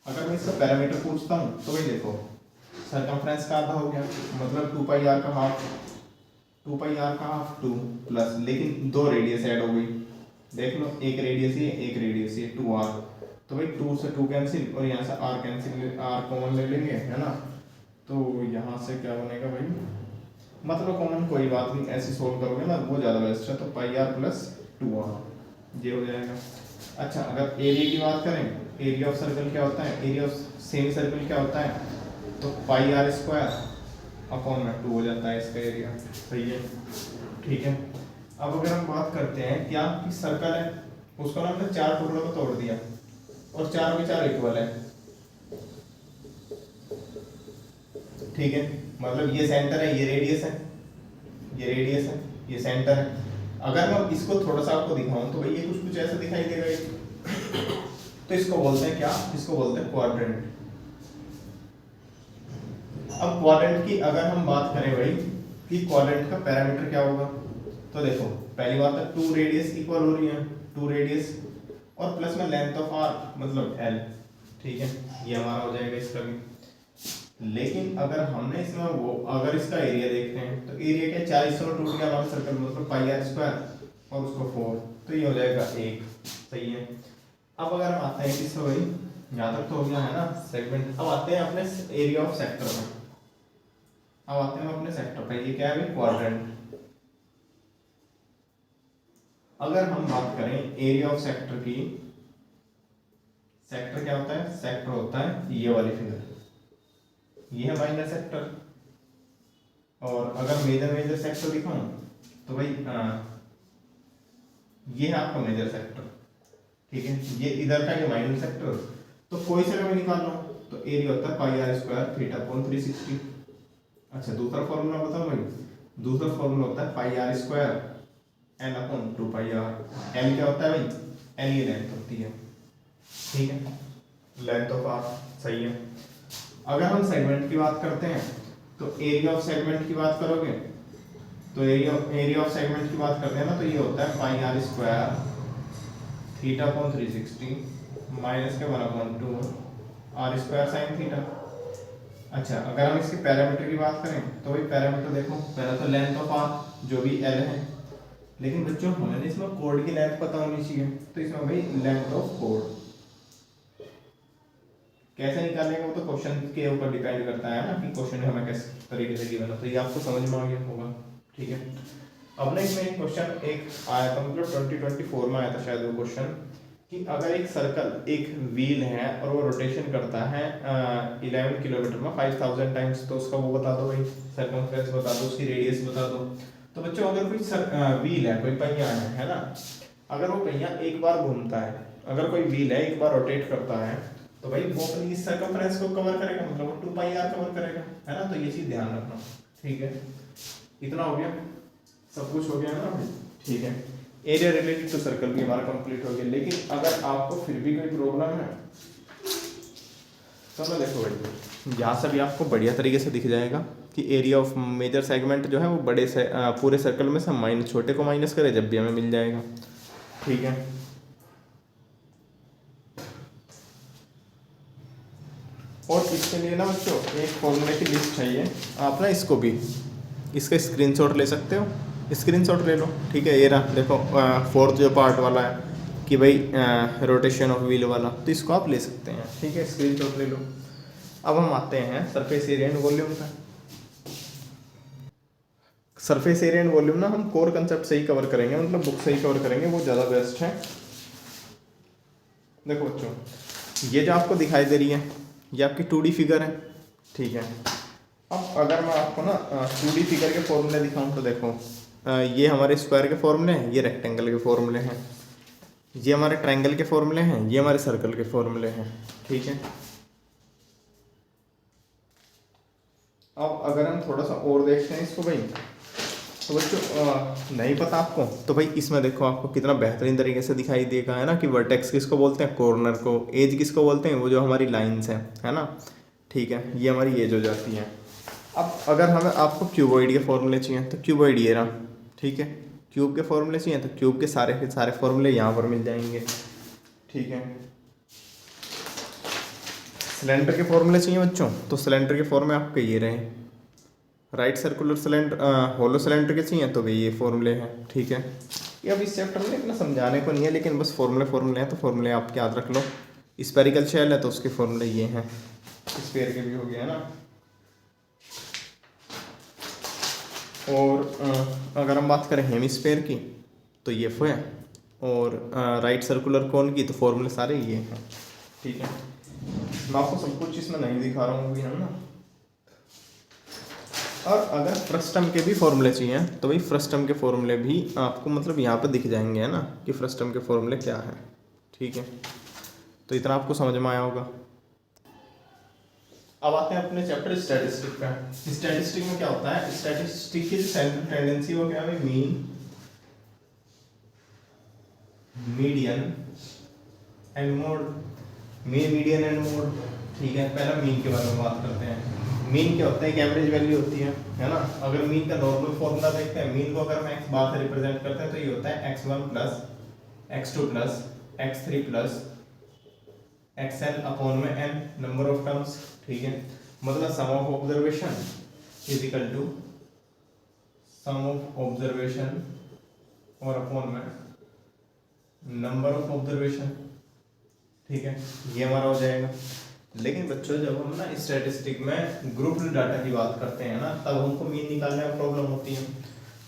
अगर मैं इसका पैरामीटर पूछता हूँ तो भाई देखो, सरकमफ्रेंस का आधा हो गया, मतलब 2 पाई आर का हाफ, 2 पाई आर का हाफ 2 प्लस, लेकिन 2 रेडियस ऐड हो गई, देख लो, एक रेडियस ये, एक रेडियस ये, 2 आर। तो भाई 2 से 2 कैंसिल, और यहाँ से आर कैंसिल, आर कॉमन ले लेंगे, है ना। तो यहाँ से क्या बनेगा भाई, मतलब कॉमन कोई बात नहीं, ऐसे सोल्व करोगे ना वो ज़्यादा बेस्ट है। तो पाई आर प्लस 2 आर, ये हो जाएगा। अच्छा, अगर एरिया की बात करें, एरिया ऑफ सर्कल क्या होता है, एरिया ऑफ सेमी सर्कल क्या होता है, तो पाई आर स्क्वायर अपॉन में 2 हो जाता है इसका एरिया, सही है, ठीक है। अब अगर हम बात करते हैं क्या कि सर्कल है, उसको ना हमने 4 टुकड़ों में तोड़ दिया और चारों के 4 इक्वल है, ठीक है। मतलब ये सेंटर है, ये रेडियस है, ये रेडियस है, ये सेंटर है। अगर मैं इसको थोड़ा सा आपको दिखाऊं तो भाई ये कुछ कुछ ऐसा दिखाई देगा ये। तो इसको बोलते हैं क्या, इसको बोलते हैं क्वाड्रेंट। अब क्वाड्रेंट की अगर हम बात करें भाई कि क्वाड्रेंट का पैरामीटर क्या होगा, तो देखो पहली बात है 2 रेडियस इक्वल हो रही है, 2 रेडियस और प्लस में लेंथ ऑफ आर मतलब एल, ठीक है, ये हमारा हो जाएगा इसका भी। लेकिन अगर हमने इसमें वो अगर इसका एरिया देखते हैं तो एरिया क्या 40 में टूट गया हमारा सर्कल, मतलब पाई आर स्क्वायर और उसको 4, तो ये हो जाएगा 1, सही है। अब अगर हम आते हैं किसमें भाई, यहाँ तक तो हो गया है ना सेगमेंट। अब आते हैं अपने एरिया ऑफ सेक्टर में, अब आते हैं अपने सेक्टर पे, ये क्या है भाई, क्वाड्रेंट। अगर हम बात करें एरिया ऑफ सेक्टर की, सेक्टर क्या होता है, सेक्टर होता है ये वाली फिगर, ये है माइनर सेक्टर। और अगर मेजर सेक्टर दिखाऊं तो भाई ये है आपका मेजर सेक्टर, ठीक है, ये इधर का ये माइनर सेक्टर। तो कोई सा भी निकाल लो तो एरिया होता है pi R square theta upon 360। अच्छा, दूसरा फॉर्मूला बताओ भाई, दूसरा फॉर्मूला होता है pi R square N upon 2 pi R. N क्या होता है भाई, एन ये लेंथ होती है, ठीक है, लेंथ ऑफ आर, सही है। अगर हम सेगमेंट की बात करते हैं तो एरिया ऑफ सेगमेंट की बात करोगे तो एरिया ऑफ सेगमेंट की बात करते हैं ना, तो ये होता है pi R square theta upon 360 minus के 1/2 आर स्क्वायर साइन थीटा। अच्छा, अगर हम इसके पैरामीटर की बात करें तो भाई पैरामीटर देखो, पहला तो लेंथ ऑफ आर जो भी एल है, लेकिन बच्चों हमें इसमें कोड की लेंथ पता होनी चाहिए, तो इसमें भाई लेंथ ऑफ कोड कैसे निकालेंगे वो तो क्वेश्चन के ऊपर डिपेंड करता है ना, कि क्वेश्चन हमें किस तरीके से गिवन है, तो ये आपको समझ में आ गया होगा, ठीक है। अब ना इसमें एक क्वेश्चन एक आया था, मतलब 2024 में आया था शायद वो क्वेश्चन, कि अगर एक सर्कल एक व्हील है और वो रोटेशन करता है 11 किलोमीटर में 5000 टाइम्स, तो उसका वो बता दो भाई, सर्कमफ्रेंस बता दो, उसकी रेडियस बता दो। तो बच्चों अगर कोई व्हील है, कोई पहिया है ना, अगर वो पहिया एक बार घूमता है, अगर कोई व्हील है एक बार रोटेट करता है, तो भाई वो अपनी इस सर्कमफ्रेंस को कवर करेगा, मतलब वो 2 पाई आर कवर करेगा, है ना। तो ये चीज ध्यान रखना, ठीक है। इतना हो गया, सब कुछ हो गया ना भाई, ठीक है। एरिया रिलेटेड टू सर्कल भी हमारा कंप्लीट हो गया। लेकिन अगर आपको फिर भी कोई प्रॉब्लम है तो ना देखो भाई, यहाँ से भी आपको बढ़िया तरीके से दिख जाएगा कि एरिया ऑफ मेजर सेगमेंट जो है वो बड़े से पूरे सर्कल में से माइनस छोटे को माइनस करे जब भी हमें मिल जाएगा, ठीक है। और इसके लिए ना बच्चों एक फॉर्मूले की लिस्ट चाहिए, आप ना इसको भी इसका स्क्रीनशॉट ले सकते हो, स्क्रीनशॉट ले लो, ठीक है। ये रहा देखो, फोर्थ जो पार्ट वाला है कि भाई रोटेशन ऑफ व्हील वाला, तो इसको आप ले सकते हैं, ठीक है, स्क्रीनशॉट ले लो। अब हम आते हैं सरफेस एरिया एंड वॉल्यूम का। सरफेस एरिया एंड वॉल्यूम ना हम कोर कंसेप्ट से ही कवर करेंगे, मतलब बुक से ही कवर करेंगे, वो ज़्यादा बेस्ट है। देखो बच्चों, ये जो आपको दिखाई दे रही है ये आपकी 2D फिगर है, ठीक है। अब अगर मैं आपको ना 2D फिगर के फॉर्मूले दिखाऊं तो देखो, ये हमारे स्क्वायर के फॉर्मूले हैं, ये रेक्टेंगल के फॉर्मूले हैं, ये हमारे ट्रायंगल के फॉर्मूले हैं, ये हमारे सर्कल के फॉर्मूले हैं। ठीक है, अब अगर हम थोड़ा सा और देखते हैं इसको भाई, तो बच्चों नहीं पता आपको तो भाई इसमें देखो आपको कितना बेहतरीन तरीके से दिखाई देगा, है ना, कि वर्टेक्स किसको बोलते हैं, कॉर्नर को, एज किसको बोलते हैं, वो जो हमारी लाइंस हैं, है ना। ठीक है, ये हमारी एज हो जाती है। अब अगर हमें आपको क्यूबॉइड के फॉर्मूले चाहिए तो क्यूबॉइड ये रहा। ठीक है, क्यूब के फॉर्मूले चाहिए तो क्यूब के सारे फॉर्मूले यहाँ पर मिल जाएंगे। ठीक है, सिलेंडर के फॉर्मूले चाहिए बच्चों, तो सिलेंडर के फॉर्मूले आपके ये रहे। Right circular cylinder, hollow cylinder के चाहिए तो भाई ये फॉर्मूले हैं। ठीक है, ये अब इस चैप्टर में इतना समझाने को नहीं है, लेकिन बस फॉर्मूले हैं तो फॉर्मूले आप याद रख लो। स्पेरिकल शेल है तो उसके फॉर्मूले ये हैं, स्फीयर के भी हो गया ना। और अगर हम बात करें हेमिस्फीयर की तो ये है, और राइट सर्कुलर कोन की तो फॉर्मूले सारे ये हैं। ठीक है, मैं आपको सब कुछ इसमें नहीं दिखा रहा हूँ अभी, है ना। और अगर फ्रस्टम के भी फॉर्मूले चाहिए तो भाई फ्रस्टम के फॉर्मूले भी आपको मतलब यहाँ पर दिख जाएंगे, है ना, कि फ्रस्टम के फॉर्मूले क्या है। ठीक है, तो इतना आपको समझ में आया होगा। अब आते हैं अपने चैप्टर स्टैटिस्टिक पे। स्टैटिस्टिक में क्या होता है, स्टैटिस्टिक की जो सेंट्रल टेंडेंसी वो क्या है, mean, median and mode. Mean, median and mode. ठीक है, पहला मीन के बारे में बात करते हैं। मीन क्या होता है, एक एवरेज वैल्यू होती है ना। अगर मीन का नॉर्मल फॉर्मूला देखते हैं, मीन को अगर हम एक्स बार से रिप्रेजेंट करते हैं तो ये होता है x1 plus x2 plus x3 plus xn upon में n नंबर ऑफ टर्म्स। ठीक है, मतलब sum of observation is equal to sum of observation और अपॉन में नंबर ऑफ ऑब्जर्वेशन। ठीक है, ये हमारा हो जाएगा। लेकिन बच्चों जब हम ना स्टैटिस्टिक में ग्रुप डाटा की बात करते हैं ना, तब हमको मीन निकालने में प्रॉब्लम होती है।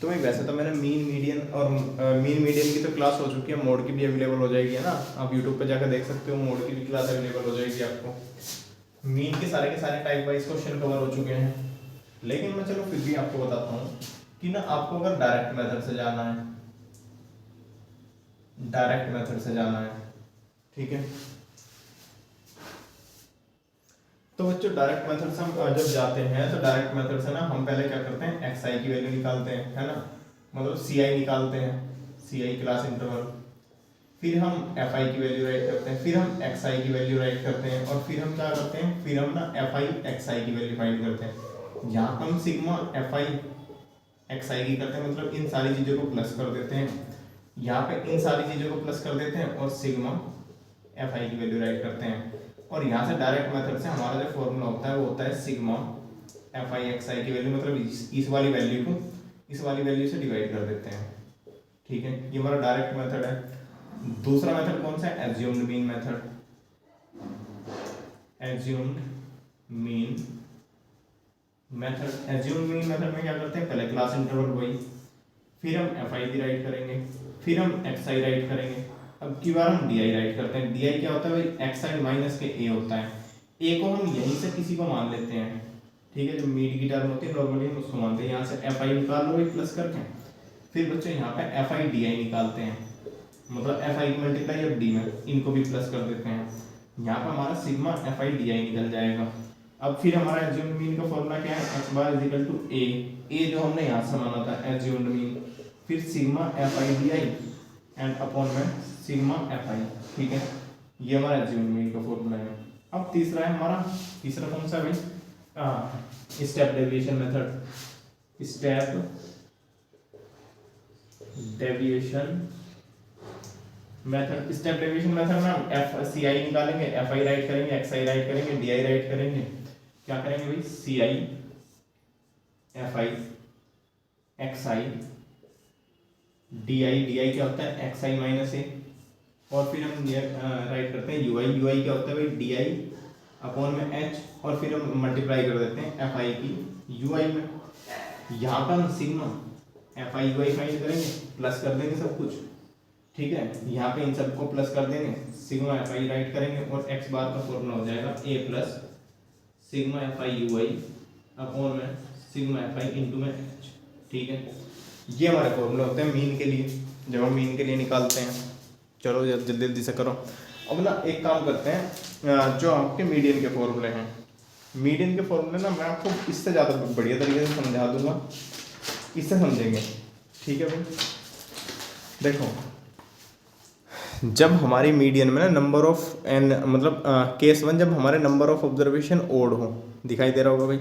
तो भाई वैसे तो मैंने मीन, मीडियन और मीन मीडियन की तो क्लास हो चुकी है, मोड की भी अवेलेबल हो जाएगी, है ना। आप यूट्यूब पे जाकर देख सकते हो, मोड की भी क्लास अवेलेबल हो जाएगी आपको। मीन के सारे टाइप वाइज क्वेश्चन कवर हो चुके हैं। लेकिन मैं चलो फिर भी आपको बताता हूँ कि ना आपको अगर डायरेक्ट मेथड से जाना है, डायरेक्ट मेथड से जाना है, ठीक है, तो बच्चों डायरेक्ट मेथड से हम जब जाते हैं तो डायरेक्ट मेथड से ना हम पहले क्या करते हैं, एक्स आई की वैल्यू निकालते हैं, है ना, मतलब सी आई निकालते हैं, सी आई क्लास इंटरवल। फिर हम एफ आई की वैल्यू राइट करते हैं, फिर हम एक्स आई की वैल्यू राइट करते हैं, और फिर हम क्या करते हैं, फिर हम ना एफ आई एक्स आई की वैल्यू फाइंड करते हैं। यहाँ पर हम सिग्मा एफ आई एक्स आई की करते हैं, मतलब इन सारी चीज़ों को प्लस कर देते हैं, यहाँ पे इन सारी चीज़ों को प्लस कर देते हैं और सिग्मा एफ आई की वैल्यू राइट करते हैं। और यहाँ से डायरेक्ट मेथड से हमारा जो फॉर्मूला होता है वो होता है सिग्मा एफ आई एक्स आई की वैल्यू, मतलब इस वाली वैल्यू को इस वाली वैल्यू से डिवाइड कर देते हैं। ठीक है, ये हमारा डायरेक्ट मेथड है। दूसरा मेथड कौन सा है, assumed mean method. Assumed mean method, assumed mean method में क्या करते हैं, पहले क्लास इंटरवल वही, फिर हम एफ आई की राइट करेंगे, फिर हम एक्स आई राइट करेंगे, अब की बार हम डी आई राइट करते हैं। डी आई क्या होता है भाई, एक्स आई माइनस के ए होता है। ए को हम यहीं से किसी को मान लेते हैं, ठीक है, जो मीड की टर्म होती है नॉर्मली हम उसको मानते हैं। यहाँ से एफ आई निकाल लो प्लस करके, फिर बच्चों यहाँ पे एफ आई डी आई निकालते हैं, मतलब एफ आई मल्टीप्लाई अब डी में इनको भी प्लस कर देते हैं। यहाँ पर हमारा सिग्मा एफ आई डी आई निकल जाएगा। अब फिर हमारा एज्यूम्ड मीन का फॉर्मूला क्या है, X bar is equal to A जो हमने यहाँ से माना था एज्यूम्ड मीन, फिर sigma F I D I and upon में सिग्मा एफ आई। ठीक है, ये हमारा एज्यूम्ड मीन का फॉर्मूला है। अब तीसरा है हमारा, तीसरा कौन सा भाई, step deviation method. Step deviation method, step deviation method में हम एफ सी आई निकालेंगे, एफ आई राइट करेंगे, एक्स आई राइट करेंगे, डी आई राइट करेंगे, क्या करेंगे भाई, C I F I X I D I क्या होता है एक्स आई माइनस ए, और फिर हम राइट करते हैं यू आई क्या होता है भाई, डी आई अपॉन में एच, और फिर हम मल्टीप्लाई कर देते हैं एफ आई की यू आई में। यहाँ पर हम sigma F I U I find करेंगे, प्लस कर देंगे सब कुछ, ठीक है, यहाँ पे इन सबको प्लस कर देंगे, सिग्मा एफ आई राइट करेंगे, और एक्स बार का फॉर्मूला हो जाएगा A plus sigma F I U I upon में सिग्मा एफ आई इंटू में एच। ठीक है, ये हमारे फॉर्मूले होते हैं मीन के लिए, जब हम मीन के लिए निकालते हैं। चलो जल्दी जल्दी से करो। अब ना एक काम करते हैं, जो आपके मीडियन के फॉर्मूले हैं, मीडियन के फॉर्मूले ना मैं आपको इससे ज़्यादा बढ़िया तरीके से समझा दूंगा, इससे समझेंगे। ठीक है भाई, देखो जब हमारी मीडियन में ना नंबर ऑफ एन, मतलब केस 1 जब हमारे नंबर ऑफ ऑब्जर्वेशन ओड हो, दिखाई दे रहा होगा भाई,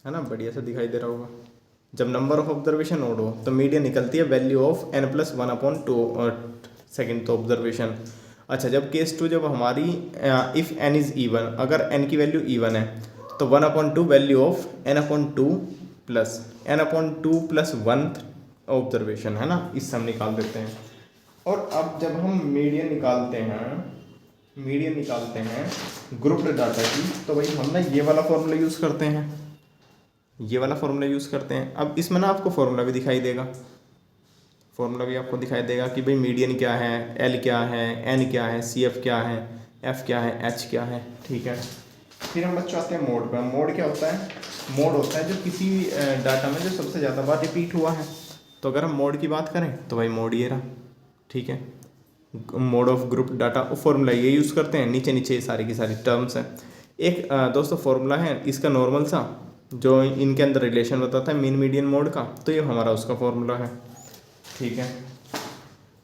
है ना, बढ़िया से दिखाई दे रहा होगा। जब नंबर ऑफ ऑब्जर्वेशन ओड हो तो मीडियन निकलती है वैल्यू ऑफ n+1/2 सेकेंड तो ऑब्जर्वेशन। अच्छा, जब केस 2 जब हमारी इफ़ n इज़ इवन, अगर n की वैल्यू इवन है तो 1/2 value of n/2 plus n/2 + 1 observation, है ना, इससे हम निकाल देते हैं। और अब जब हम मीडियन निकालते हैं ग्रुप्ड डाटा की, तो भाई हम ना ये वाला फॉर्मूला यूज़ करते हैं, ये वाला फॉर्मूला यूज़ करते हैं। अब इसमें ना आपको फॉर्मूला भी दिखाई देगा, कि भाई मीडियन क्या है, एल क्या है, एन क्या है, सी एफ क्या है, एफ क्या है, एच क्या है। ठीक है, फिर हम बच्चों आते हैं मोड पर। मोड क्या होता है? मोड होता है जो किसी डाटा में जो सबसे ज़्यादा बार रिपीट हुआ है। तो अगर हम मोड की बात करें तो भाई मोड ये रहा। ठीक है, mode of group data formula ये यूज़ करते हैं। नीचे नीचे सारी की सारी टर्म्स हैं। एक दोस्तों फॉर्मूला है इसका नॉर्मल सा, जो इनके अंदर रिलेशन बताता है मीन मीडियन मोड का, तो ये हमारा उसका फॉर्मूला है। ठीक है,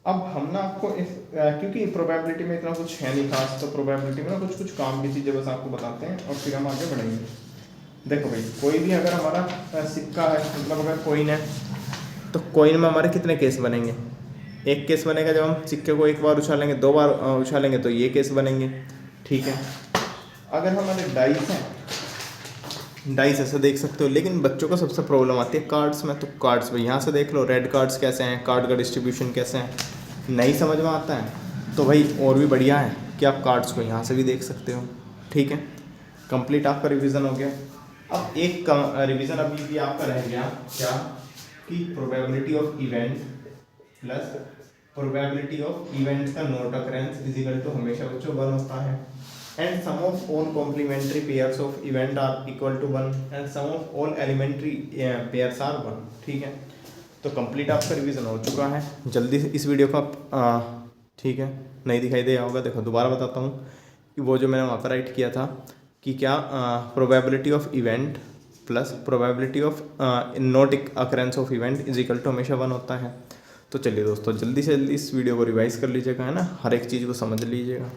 अब हम ना आपको क्योंकि प्रोबेबिलिटी में इतना कुछ है नहीं खास, तो प्रोबेबिलिटी में ना कुछ काम की चीज़ें बस आपको बताते हैं और फिर हम आगे बढ़ेंगे। देखो भाई, कोई भी अगर हमारा सिक्का है, मतलब अगर कॉइन है, तो कॉइन में हमारे कितने केस बनेंगे? एक केस बनेगा जब हम सिक्के को एक बार उछालेंगे, 2 बार उछालेंगे तो ये केस बनेंगे। ठीक है, अगर हमारे डाइस हैं, डाइस ऐसे देख सकते हो, लेकिन बच्चों को सबसे प्रॉब्लम आती है कार्ड्स में। तो कार्ड्स भाई यहाँ से देख लो, रेड कार्ड्स कैसे हैं, कार्ड का डिस्ट्रीब्यूशन कैसे हैं, नहीं समझ में आता है तो भाई और भी बढ़िया है कि आप कार्ड्स को यहाँ से भी देख सकते हो। ठीक है, कंप्लीट आपका रिवीजन हो गया। अब एक रिवीजन अभी भी आपका रह गया, क्या कि probability of event plus probability of event का not occurrence is equal to हमेशा बच्चों 1 होता है, and sum of all complementary pairs of event are equal to 1 and sum of all elementary pairs are 1। ठीक है, तो कंप्लीट आपका revision हो चुका है। जल्दी से इस वीडियो का ठीक है, नहीं दिखाई दे होगा, देखो दोबारा बताता हूँ कि वो जो मैंने वहाँ पर राइट किया था कि क्या probability of event plus probability of not occurrence of event is equal to हमेशा 1 होता है। तो चलिए दोस्तों, जल्दी से जल्दी इस वीडियो को रिवाइज कर लीजिएगा, है ना, हर एक चीज़ को समझ लीजिएगा।